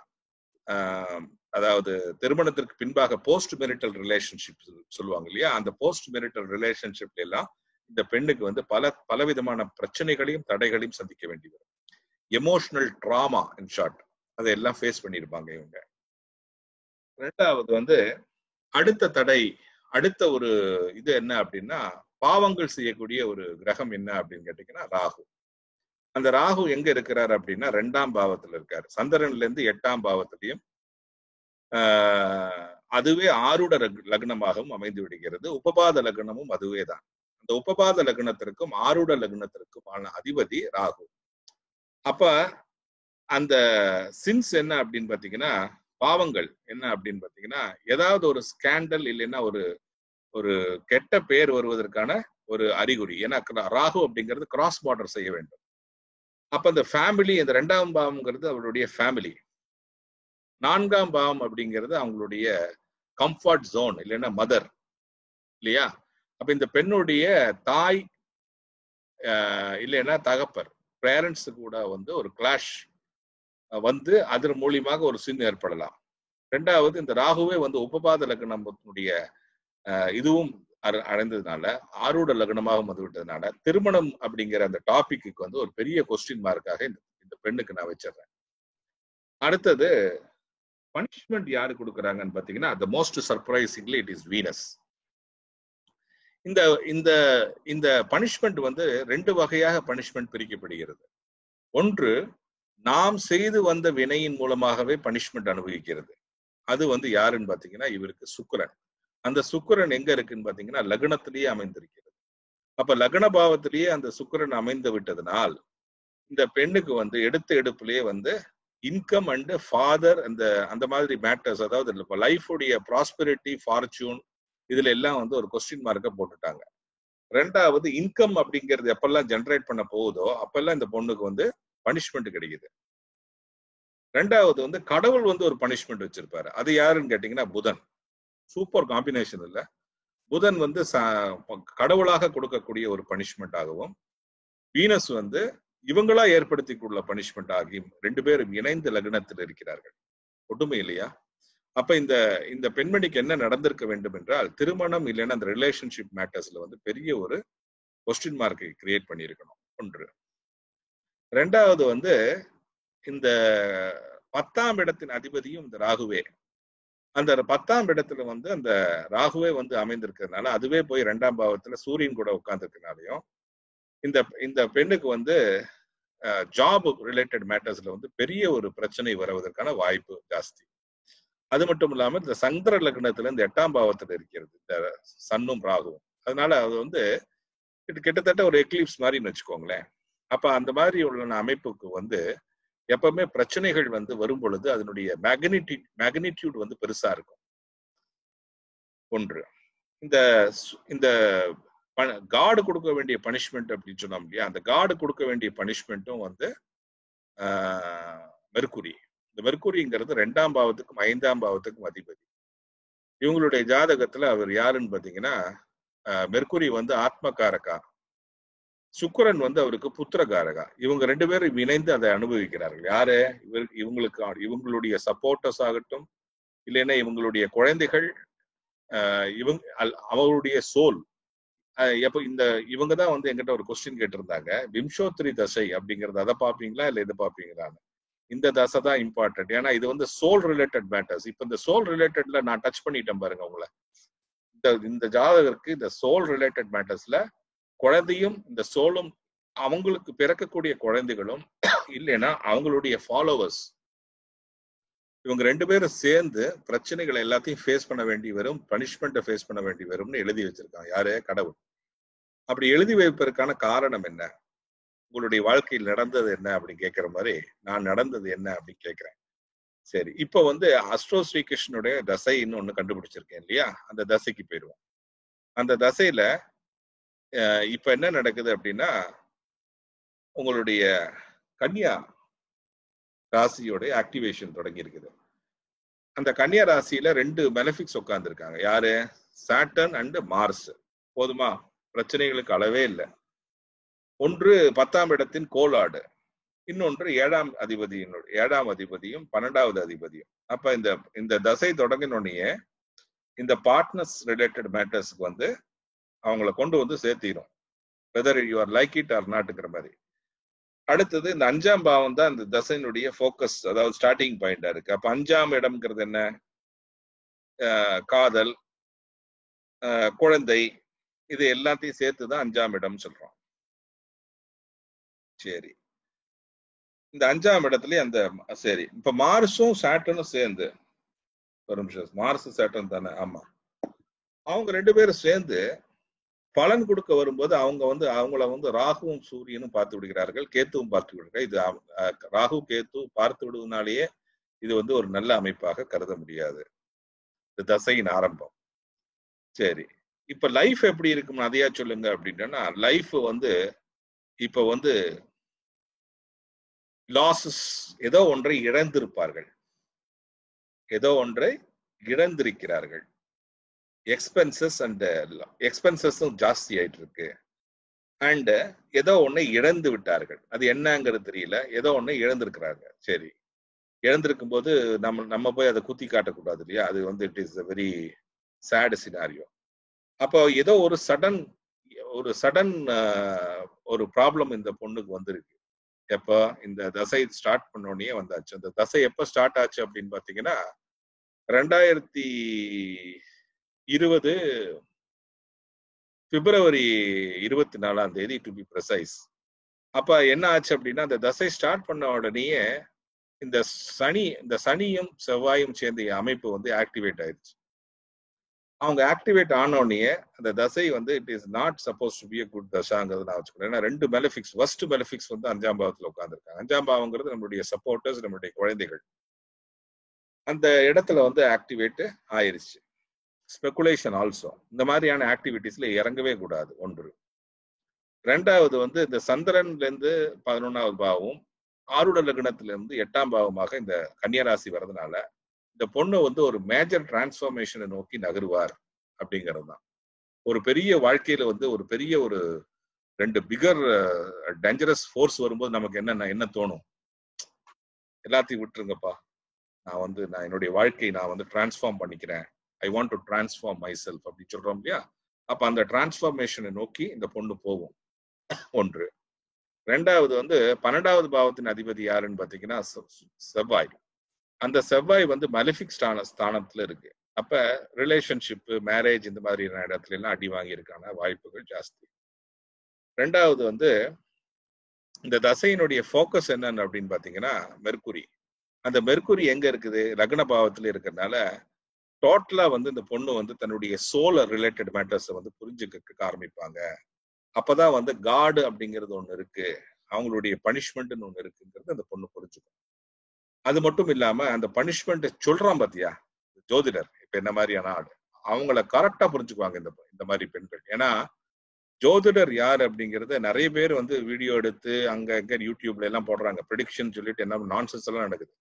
அதாவது திருமணத்திற்கு பின்பாக போஸ்ட் மெரிட்டல் ரிலேஷன்ஷிப் சொல்லுவாங்க இல்லையா? அந்த போஸ்ட் மெரிட்டல் ரிலேஷன்ஷிப்ல எல்லாம் இந்த பெண்ணுக்கு பலவிதமான பிரச்சனைகளையும் தடைகளையும் சந்திக்க வேண்டி வரும். எமோஷனல் டிராமா இன் ஷார்ட் அதையெல்லாம் ஃபேஸ் பண்ணியிருப்பாங்க இவங்க. ரெண்டாவது அடுத்த தடை, அடுத்த ஒரு இது என்ன அப்படின்னா பாவங்கள் செய்யக்கூடிய ஒரு கிரகம் என்ன அப்படின்னு கேட்டீங்கன்னா ராகு. அந்த ராகு எங்க இருக்கிறார் அப்படின்னா 2ஆம் பாவத்துல இருக்காரு. சந்திரன்ல இருந்து 8ஆம் பாவத்திலையும் அதுவே ஆருட லக்னமாகவும் அமைந்து விடுகிறது. உபபாத லக்னமும் அதுவே தான். அந்த உபபாத லக்னத்திற்கும் ஆருட லக்னத்திற்குமான அதிபதி ராகு. அப்ப அந்த சின்ஸ் என்ன அப்படின்னு பாத்தீங்கன்னா, பாவங்கள் என்ன அப்படின்னு பாத்தீங்கன்னா, ஏதாவது ஒரு ஸ்கேண்டல் இல்லைன்னா ஒரு கெட்ட பேர் வருவதற்கான ஒரு அறிகுறி. ஏன்னா ராகு அப்படிங்கிறது கிராஸ் பார்டர் செய்ய வேண்டும். அப்ப அந்த ஃபேமிலி, இந்த 2ஆம் பாவம்ங்கிறது அவருடைய ஃபேமிலி. 4ஆம் பாவம் அப்படிங்கிறது அவங்களுடைய கம்ஃபர்ட் ஜோன் இல்லைன்னா மதர் இல்லையா? அப்ப இந்த பெண்ணுடைய தாய் இல்லைன்னா தகப்பர், பேரண்ட்ஸ் கூட வந்து ஒரு கிளாஷ் வந்து அதன் மூலியமாக ஒரு சின் ஏற்படலாம். 2வது இந்த ராகுவே வந்து உபபாத லக்னத்தினுடைய இதுவும் அடைந்ததுனால, ஆரூட லக்னமாக வந்து விட்டதுனால, திருமணம் அப்படிங்கிற அந்த டாபிக்கு வந்து ஒரு பெரிய கொஸ்டின் மார்க்காக இந்த பெண்ணுக்கு நான் வச்சிடறேன். அடுத்தது பனிஷ்மெண்ட் யாரு கொடுக்குறாங்கன்னு பாத்தீங்கன்னா, the most surprisingly it is Venus. இந்த இந்த இந்த பனிஷ்மெண்ட் வந்து 2 வகையாக பனிஷ்மெண்ட் பிரிக்கப்படுகிறது. ஒன்று, நாம் செய்து வந்த வினையின் மூலமாகவே பனிஷ்மெண்ட் அனுபவிக்கிறது. அது வந்து யாருன்னு பாத்தீங்கன்னா, இவருக்கு சுக்கிரன். அந்த சுக்கிரன் எங்க இருக்குன்னு பாத்தீங்கன்னா, லக்னத்திலேயே அமைந்திருக்கிறது. அப்ப லக்ன பாவத்திலேயே அந்த சுக்கிரன் அமைந்து விட்டதனால், இந்த பெண்ணுக்கு வந்து எடுப்பிலேயே வந்து இன்கம் அண்ட் ஃபாதர் அந்த மாதிரி மேட்டர்ஸ், அதாவது லைஃப் உடைய ப்ராஸ்பெரிட்டி, ஃபார்ச்சூன், இதுல எல்லாம் வந்து ஒரு கொஸ்டின் மார்க்க போட்டுட்டாங்க. 2வது, இன்கம் அப்படிங்கிறது எப்பெல்லாம் ஜெனரேட் பண்ண போகுதோ அப்பெல்லாம் இந்த பொண்ணுக்கு வந்து பனிஷ்மெண்ட் கிடைக்குது. 2வது வந்து கடவுள் வந்து ஒரு பனிஷ்மெண்ட் வச்சிருப்பாரு. அது யாருன்னு கேட்டீங்கன்னா புதன். சூப்பர் காம்பினேஷன் இல்ல? புதன் வந்து கடவுளாக கொடுக்கக்கூடிய ஒரு பனிஷ்மெண்ட் ஆகவும், வீனஸ் வந்து இவங்களா ஏற்படுத்தி கொள்ள பனிஷ்மெண்ட் ஆகியும் 2 பேரும் இணைந்த லக்னத்தில் இருக்கிறார்கள். ஒட்டுமை இல்லையா? அப்ப இந்த பெண்மணிக்கு என்ன நடந்திருக்க வேண்டும் என்றால், திருமணம் இல்லைன்னா அந்த ரிலேஷன்ஷிப் மேட்டர்ஸ்ல வந்து பெரிய ஒரு கொஸ்டின் மார்க்கை கிரியேட் பண்ணியிருக்கணும். ஒன்று. 2வது வந்து இந்த 10ஆம் இடத்தின் அதிபதியும் இந்த ராகுவே. அந்த 10ஆம் இடத்துல வந்து அந்த ராகுவே வந்து அமைந்திருக்கிறதுனால, அதுவே போய் 2ஆம் பாவத்துல சூரியன் கூட உட்கார்ந்துருக்கனாலையும் இந்த பெண்ணுக்கு வந்து ஜாப் ரிலேட்டட் மேட்டர்ஸ்ல வந்து பெரிய ஒரு பிரச்சனை வருவதற்கான வாய்ப்பு ஜாஸ்தி. அது மட்டும் இல்லாம இந்த சந்திர லக்னத்துல இந்த 8ஆம் பாவத்துல இருக்கிறது இந்த சன்னும் ராகுவும். அதனால அது வந்து கிட்டத்தட்ட ஒரு எக்லிப்ஸ் மாதிரின்னு வச்சுக்கோங்களேன். அப்ப அந்த மாதிரி உள்ள அமைப்புக்கு வந்து எப்பவுமே பிரச்சனைகள் வந்து வரும் பொழுது அதனுடைய மேக்னிடியூட் வந்து பெருசா இருக்கும். ஒன்று. இந்த காடு கொடுக்க வேண்டிய பனிஷ்மெண்ட் அப்படின்னு சொன்னோம் இல்லையா? அந்த காடு கொடுக்க வேண்டிய பனிஷ்மெண்ட்டும் வந்து மெர்க்குரி. இந்த மெர்க்குரிங்கிறது 2ஆம் பாவத்துக்கும் 5ஆம் பாவத்துக்கும் அதிபதி. இவங்களுடைய ஜாதகத்துல அவர் யாருன்னு பாத்தீங்கன்னா, மெர்க்குரி வந்து ஆத்மகாரகா, சுக்கிரன் வந்து அவருக்கு புத்திரகாரகா. இவங்க 2 பேரும் இணைந்து அதை அனுபவிக்கிறார்கள். யாரு? இவங்களுடைய சப்போர்ட்டர்ஸ் ஆகட்டும், இல்லைன்னா இவங்களுடைய குழந்தைகள், அவருடைய சோல். எப்ப இவங்கதான் வந்து என்கிட்ட ஒரு கொஸ்டின் கேட்டிருந்தாங்க, விம்சோத்ரி தசை அப்படிங்கறது அதை பாப்பீங்களா இல்ல இதை பாப்பீங்களான்னு. இந்த தசை தான் இம்பார்ட்டன்ட். ஏன்னா இது வந்து சோல் ரிலேட்டட் மேட்டர்ஸ். இப்ப இந்த சோல் ரிலேட்டட்ல நான் டச் பண்ணிட்டேன் பாருங்க உங்களை. இந்த ஜாதகருக்கு இந்த சோல் ரிலேட்டட் மேட்டர்ஸ்ல குழந்தையும் இந்த சோலும் அவங்களுக்கு பிறக்கக்கூடிய குழந்தைகளும் இல்லைன்னா அவங்களுடைய ஃபாலோவர்ஸ், இவங்க 2 பேரும் சேர்ந்து பிரச்சனைகளை எல்லாத்தையும் ஃபேஸ் பண்ண வேண்டி வரும், பனிஷ்மெண்ட்டை ஃபேஸ் பண்ண வேண்டி வரும்னு எழுதி வச்சிருக்காங்க. யாரு? கடவுள். அப்படி எழுதி வைப்பதற்கான காரணம் என்ன? உங்களுடைய வாழ்க்கையில் நடந்தது என்ன அப்படின்னு கேட்கிற மாதிரி நான் நடந்தது என்ன அப்படின்னு கேட்கிறேன். சரி, இப்ப வந்து அஸ்ட்ரோ ஸ்ரீகிருஷ்ணனுடைய தசை இன்னொன்னு கண்டுபிடிச்சிருக்கேன் இல்லையா? அந்த தசைக்கு போயிடுவோம். அந்த தசையில இப்ப என்ன நடக்குது அப்படின்னா, உங்களுடைய கன்னியா ராசியோட ஆக்டிவேஷன் தொடங்கி இருக்குது. அந்த கன்னியா ராசியில 2 மெலஃபிக்ஸ் உட்கார்ந்து இருக்காங்க. யாரு? Saturn and Mars. போதுமா? பிரச்சனைகளுக்கு அளவே இல்லை. ஒன்று 10ஆம் இடத்தின் கோலாடு, இன்னொன்று 7ஆம் அதிபதியும் 12வது அதிபதியும். அப்ப இந்த தசை தொடங்கினோடனே இந்த பார்ட்னர்ஸ் ரிலேட்டட் மேட்டர்ஸ்க்கு வந்து அவங்கள கொண்டு வந்து சேர்த்திடும், whether you are like it or நாட்ங்கிற மாதிரி. அடுத்தது இந்த 5ஆம் பாவம் தான் இந்த தசையினுடைய ஃபோக்கஸ், அதாவது ஸ்டார்டிங் பாயிண்டா இருக்கு. அப்ப 5ஆம் இடம்ங்கிறது என்ன? காதல், குழந்தை, இது எல்லாத்தையும் சேர்த்துதான் 5ஆம் இடம் சொல்றோம். சரி, இந்த 5ஆம் இடத்துலயே சரி, இப்ப மார்ஸும் சாட்டர்னும் சேர்ந்து ஒரு நிமிஷம், மார்ஸ் சேட்டன் தானே? ஆமா. அவங்க 2 பேரும் சேர்ந்து பலன் கொடுக்க வரும்போது அவங்க வந்து அவங்கள வந்து ராகுவும் சூரியனும் பார்த்து விடுகிறார்கள், கேத்துவும் பார்த்து விடுகிறார்கள். இது ராகு கேத்து பார்த்து விடுவதனாலேயே இது வந்து ஒரு நல்ல அமைப்பாக கருத முடியாது. இது தசையின் ஆரம்பம். சரி, இப்ப லைஃப் எப்படி இருக்கும் அதையா சொல்லுங்க அப்படின்னா, லைஃப் வந்து இப்ப வந்து லாசஸ், ஏதோ ஒன்றை இழந்திருப்பார்கள், ஏதோ ஒன்றை இழந்திருக்கிறார்கள். எக்ஸ்பென்சஸ் அண்ட் எக்ஸ்பென்சஸும் ஜாஸ்தி ஆயிட்டு இருக்கு. அண்ட் ஏதோ ஒன்னை இழந்து விட்டார்கள், அது என்னங்கிறது தெரியல, ஏதோ ஒன்னை இழந்திருக்கிறாங்க. சரி, இழந்திருக்கும் போது நம்ம போய் அதை குத்தி காட்டக்கூடாது இல்லையா? அது வந்து it is a very sad scenario. அப்போ ஏதோ ஒரு சடன் ஒரு ப்ராப்ளம் இந்த பொண்ணுக்கு வந்திருக்கு. எப்ப இந்த தசை ஸ்டார்ட் பண்ணோடனே வந்தாச்சு. அந்த தசை எப்ப ஸ்டார்ட் ஆச்சு அப்படின்னு பாத்தீங்கன்னா 2020 பிப்ரவரி 24 டு பி ப்ரிசைஸ். அப்ப என்ன ஆச்சு அப்படின்னா, அந்த தசை ஸ்டார்ட் பண்ண உடனேயே இந்த சனியும் செவ்வாயும் சேர்ந்த அமைப்பு வந்து ஆக்டிவேட் ஆயிடுச்சு. அவங்க ஆக்டிவேட் ஆனோடனே அந்த தசை வந்து it is not suppose to be a good தசாங்கிறது நான் வச்சுக்கிறேன். ஏன்னா 2 மெலஃபிக்ஸ், ஃபர்ஸ்ட் மெலஃபிக்ஸ் வந்து 5ஆம் பாவத்துல உட்கார்ந்துருக்காங்க. 5ஆம் பாவங்கிறது நம்மளுடைய சப்போர்ட்டர்ஸ், நம்மளுடைய குழந்தைகள். அந்த இடத்துல வந்து ஆக்டிவேட் ஆயிருச்சு. Speculation also. இந்த மாதிரியான ஆக்டிவிட்டிஸ்ல இறங்கவே கூடாது. ஒன்று. 2வது வந்து இந்த சந்திரன்ல இருந்து 11ஆவது பாவம், ஆருட லக்னத்துல இருந்து 8ஆம் பாவமாக இந்த கன்னியராசி வர்றதுனால இந்த பொண்ணு வந்து ஒரு மேஜர் டிரான்ஸ்ஃபர்மேஷனை நோக்கி நகருவார் அப்படிங்கிறது தான். ஒரு பெரிய வாழ்க்கையில வந்து ஒரு பெரிய ஒரு 2 பிகர் டேஞ்சரஸ் ஃபோர்ஸ் வரும்போது நமக்கு என்ன தோணும்? எல்லாத்தையும் விட்டுருங்கப்பா, நான் என்னுடைய வாழ்க்கையை நான் வந்து டிரான்ஸ்ஃபார்ம் பண்ணிக்கிறேன், I want to transform my self அப்படி சொல்றோம் இல்லையா? அப்ப அந்த டிரான்ஸ்ஃபார்மேஷனை நோக்கி இந்த பொண்ணு போகும். ஒன்று. 2வது வந்து 12ஆவது பாவத்தின் அதிபதி யாருன்னு பாத்தீங்கன்னா செவ்வாய். அந்த செவ்வாய் வந்து மலிஃபிக் ஸ்தானத்துல இருக்கு. அப்ப ரிலேஷன்ஷிப், மேரேஜ் இந்த மாதிரி இடத்துல எல்லாம் அடி வாங்கியிருக்கான வாய்ப்புகள் ஜாஸ்தி. 2வது வந்து இந்த தசையினுடைய ஃபோக்கஸ் என்னன்னு அப்படின்னு பாத்தீங்கன்னா மெர்க்குரி. அந்த மெர்க்குரி எங்க இருக்குது? லக்ன பாவத்துல இருக்கிறதுனால டோட்டலா வந்து இந்த பொண்ணு வந்து தன்னுடைய சோல் ரிலேட்டட் மேட்டர்ஸ் வந்து புரிஞ்சுக்க ஆரம்பிப்பாங்க. அப்பதான் வந்து காடு அப்படிங்கிறது ஒண்ணு இருக்கு, அவங்களுடைய பனிஷ்மெண்ட்னு ஒண்ணு இருக்குங்கிறது அந்த பொண்ணு புரிஞ்சுக்கும். அது மட்டும் இல்லாம அந்த பனிஷ்மெண்ட் சொல்றான் பாத்தியா ஜோதிடர், இப்ப என்ன மாதிரியான ஆடு, அவங்கள கரெக்டா புரிஞ்சுக்குவாங்க இந்த மாதிரி பெண்கள். ஏன்னா ஜோதிடர் யார் அப்படிங்கறத நிறைய பேர் வந்து வீடியோ எடுத்து அங்க யூடியூப்ல எல்லாம் போடுறாங்க, ப்ரெடிக்ஷன் சொல்லிட்டு என்ன நான்சென்ஸ் எல்லாம் நடக்குது.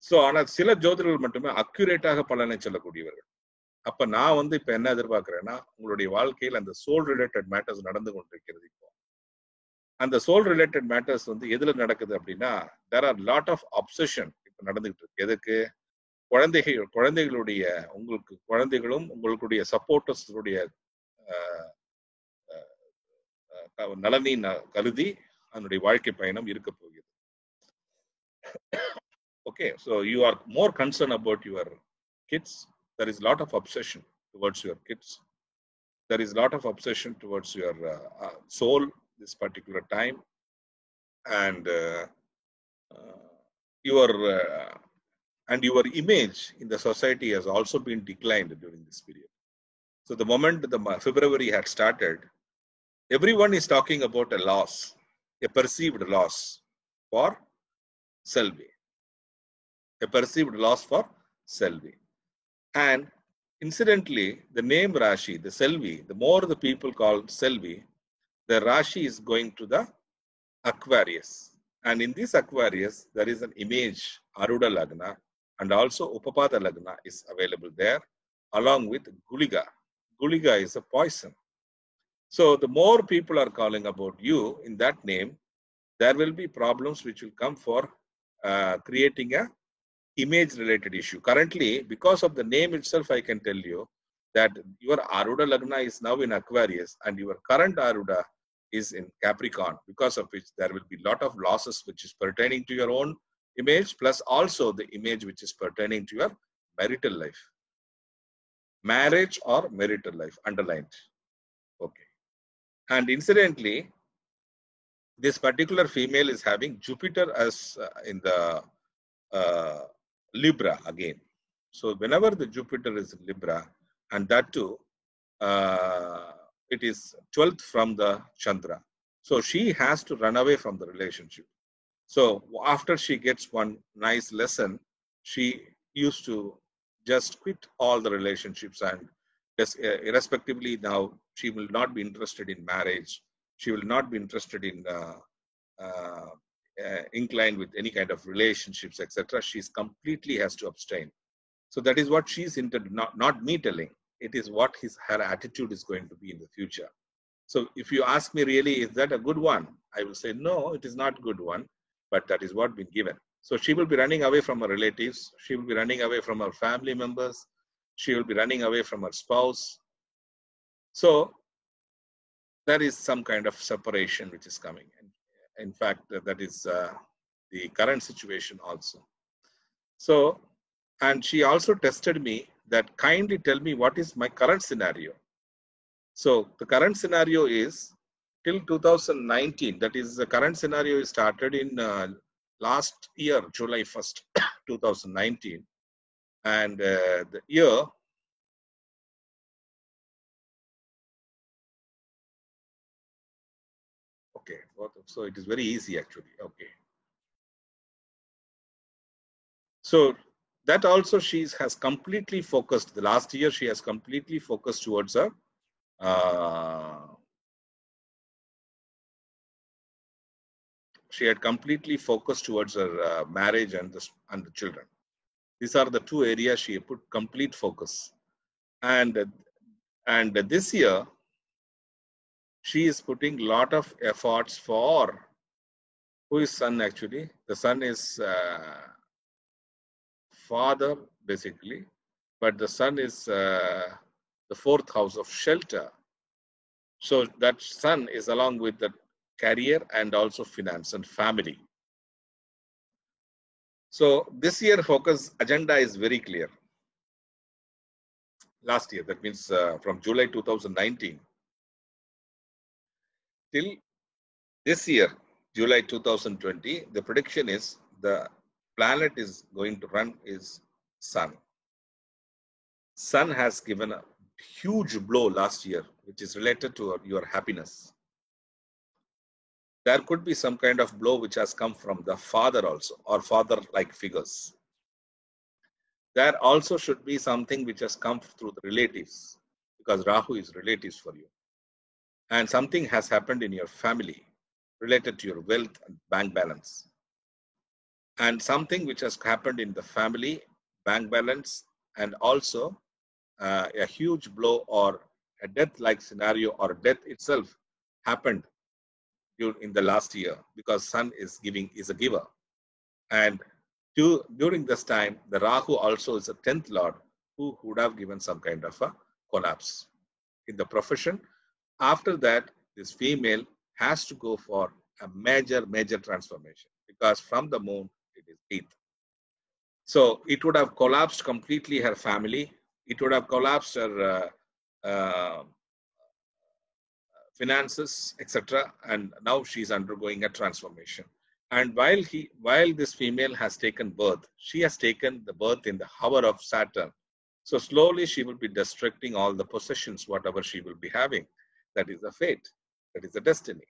சோ ஆனா சில ஜோதிடர்கள் மட்டுமே அக்யூரேட்டாக பலனை சொல்லக்கூடியவர்கள். அப்ப நான் வந்து இப்ப என்ன எதிர்பார்க்கிறேன்னா, உங்களுடைய வாழ்க்கையில் அந்த சோல் ரிலேட்டட் மேட்டர்ஸ் நடந்து கொண்டிருக்கிறது. இப்போ அந்த சோல் ரிலேட்டட் மேட்டர்ஸ் வந்து எதுல நடக்குது அப்படின்னா, there are lot of obsession இப்ப நடந்துகிட்டு இருக்கு. எதுக்கு? குழந்தைகளுடைய உங்களுக்கு குழந்தைகளும் உங்களுடைய சப்போர்ட்டர்ஸுடைய நலனை கருதி அதனுடைய வாழ்க்கை பயணம் இருக்க போகிறது. Okay, so you are more concerned about your kids. There is a lot of obsession towards your kids. There is a lot of obsession towards your soul this particular time, and your image in the society has also been declined during this period. So the moment the February had started, everyone is talking about a loss, a perceived loss for Selvi, a perceived loss for Selvi. And incidentally, the name Rashi, the Selvi, the more the people call Selvi, the Rashi is going to the Aquarius. And in this Aquarius, there is an image, Aruda Lagna, and also Upapada Lagna is available there, along with Guliga. Guliga is a poison. So the more people are calling about you in that name, there will be problems which will come for creating a image related issue. Currently, because of the name itself, I can tell you that your Aruda Lagna is now in Aquarius and your current Aruda is in Capricorn, because of which there will be a lot of losses which is pertaining to your own image, plus also the image which is pertaining to your marital life. Marriage or marital life, underlined. Okay. And incidentally, this particular female is having Jupiter as in the Libra again. So whenever the Jupiter is in Libra, and that too, it is 12th from the Chandra. So she has to run away from the relationship. So after she gets one nice lesson, she used to just quit all the relationships, and just, irrespectively now, she will not be interested in marriage. She will not be interested in uh, inclined with any kind of relationships, etc. She's completely has to abstain. So that is what she's into, not me telling. It is what her attitude is going to be in the future. So if you ask me really, is that a good one? I will say, no, it is not good one, but that is what been given. So she will be running away from her relatives. She will be running away from her family members. She will be running away from her spouse. So there is some kind of separation which is coming. In fact, that is the current situation also. So, and she also tested me that kindly tell me what is my current scenario. So the current scenario is till 2019. That is, the current scenario is started in last year, July 1st, 2019. And the year, okay, so it is very easy actually. Okay. So that also she has completely focused. The last year she has completely focused towards her she had completely focused towards her marriage and the children. These are the two areas she put complete focus. And this year she is putting a lot of efforts for who is son actually. The son is father basically, but the son is the fourth house of shelter. So that son is along with the career and also finance and family. So this year focus agenda is very clear. Last year, that means from July 2019 till this year, July 2020, the prediction is the planet is going to run is Sun. Sun has given a huge blow last year, which is related to your happiness. There could be some kind of blow which has come from the father also, or father-like figures. There also should be something which has come through the relatives, because Rahu is relatives for you. And something has happened in your family related to your wealth and bank balance. And something which has happened in the family, bank balance, and also a huge blow or a death-like scenario or death itself happened in the last year, because Sun is a giver. And during this time, the Rahu also is a 10th Lord who would have given some kind of a collapse in the profession. After that, this female has to go for a major transformation, because from the moon, it is 8th. So it would have collapsed completely her family. It would have collapsed her finances, etc. And now she's undergoing a transformation. And while this female has taken birth, she has taken the birth in the hour of Saturn. So slowly she will be destructing all the possessions, whatever she will be having. That is the fate. That is the destiny.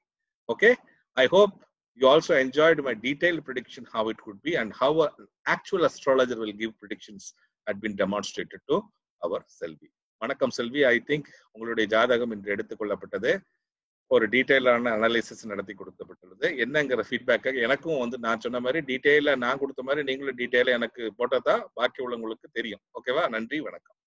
Okay. I hope you also enjoyed my detailed prediction, how it could be and how an actual astrologer will give predictions had been demonstrated to our Selvi. வணக்கம் செல்வி. I think உங்களுடைய ஜாதகம் இன்று எடுத்துக்கொள்ளப்பட்டது. ஒரு டீட்டெயிலான analysis நடத்தி கொடுக்கப்பட்டுள்ளது. என்னங்கிற ஃபீட்பேக்காக எனக்கும் வந்து நான் சொன்ன மாதிரி டீட்டெயிலாக நான் கொடுத்த மாதிரி நீங்களும் டீட்டெயிலாக எனக்கு போட்டதா பாக்கி உள்ளவங்களுக்கு தெரியும். ஓகேவா? நன்றி, வணக்கம்.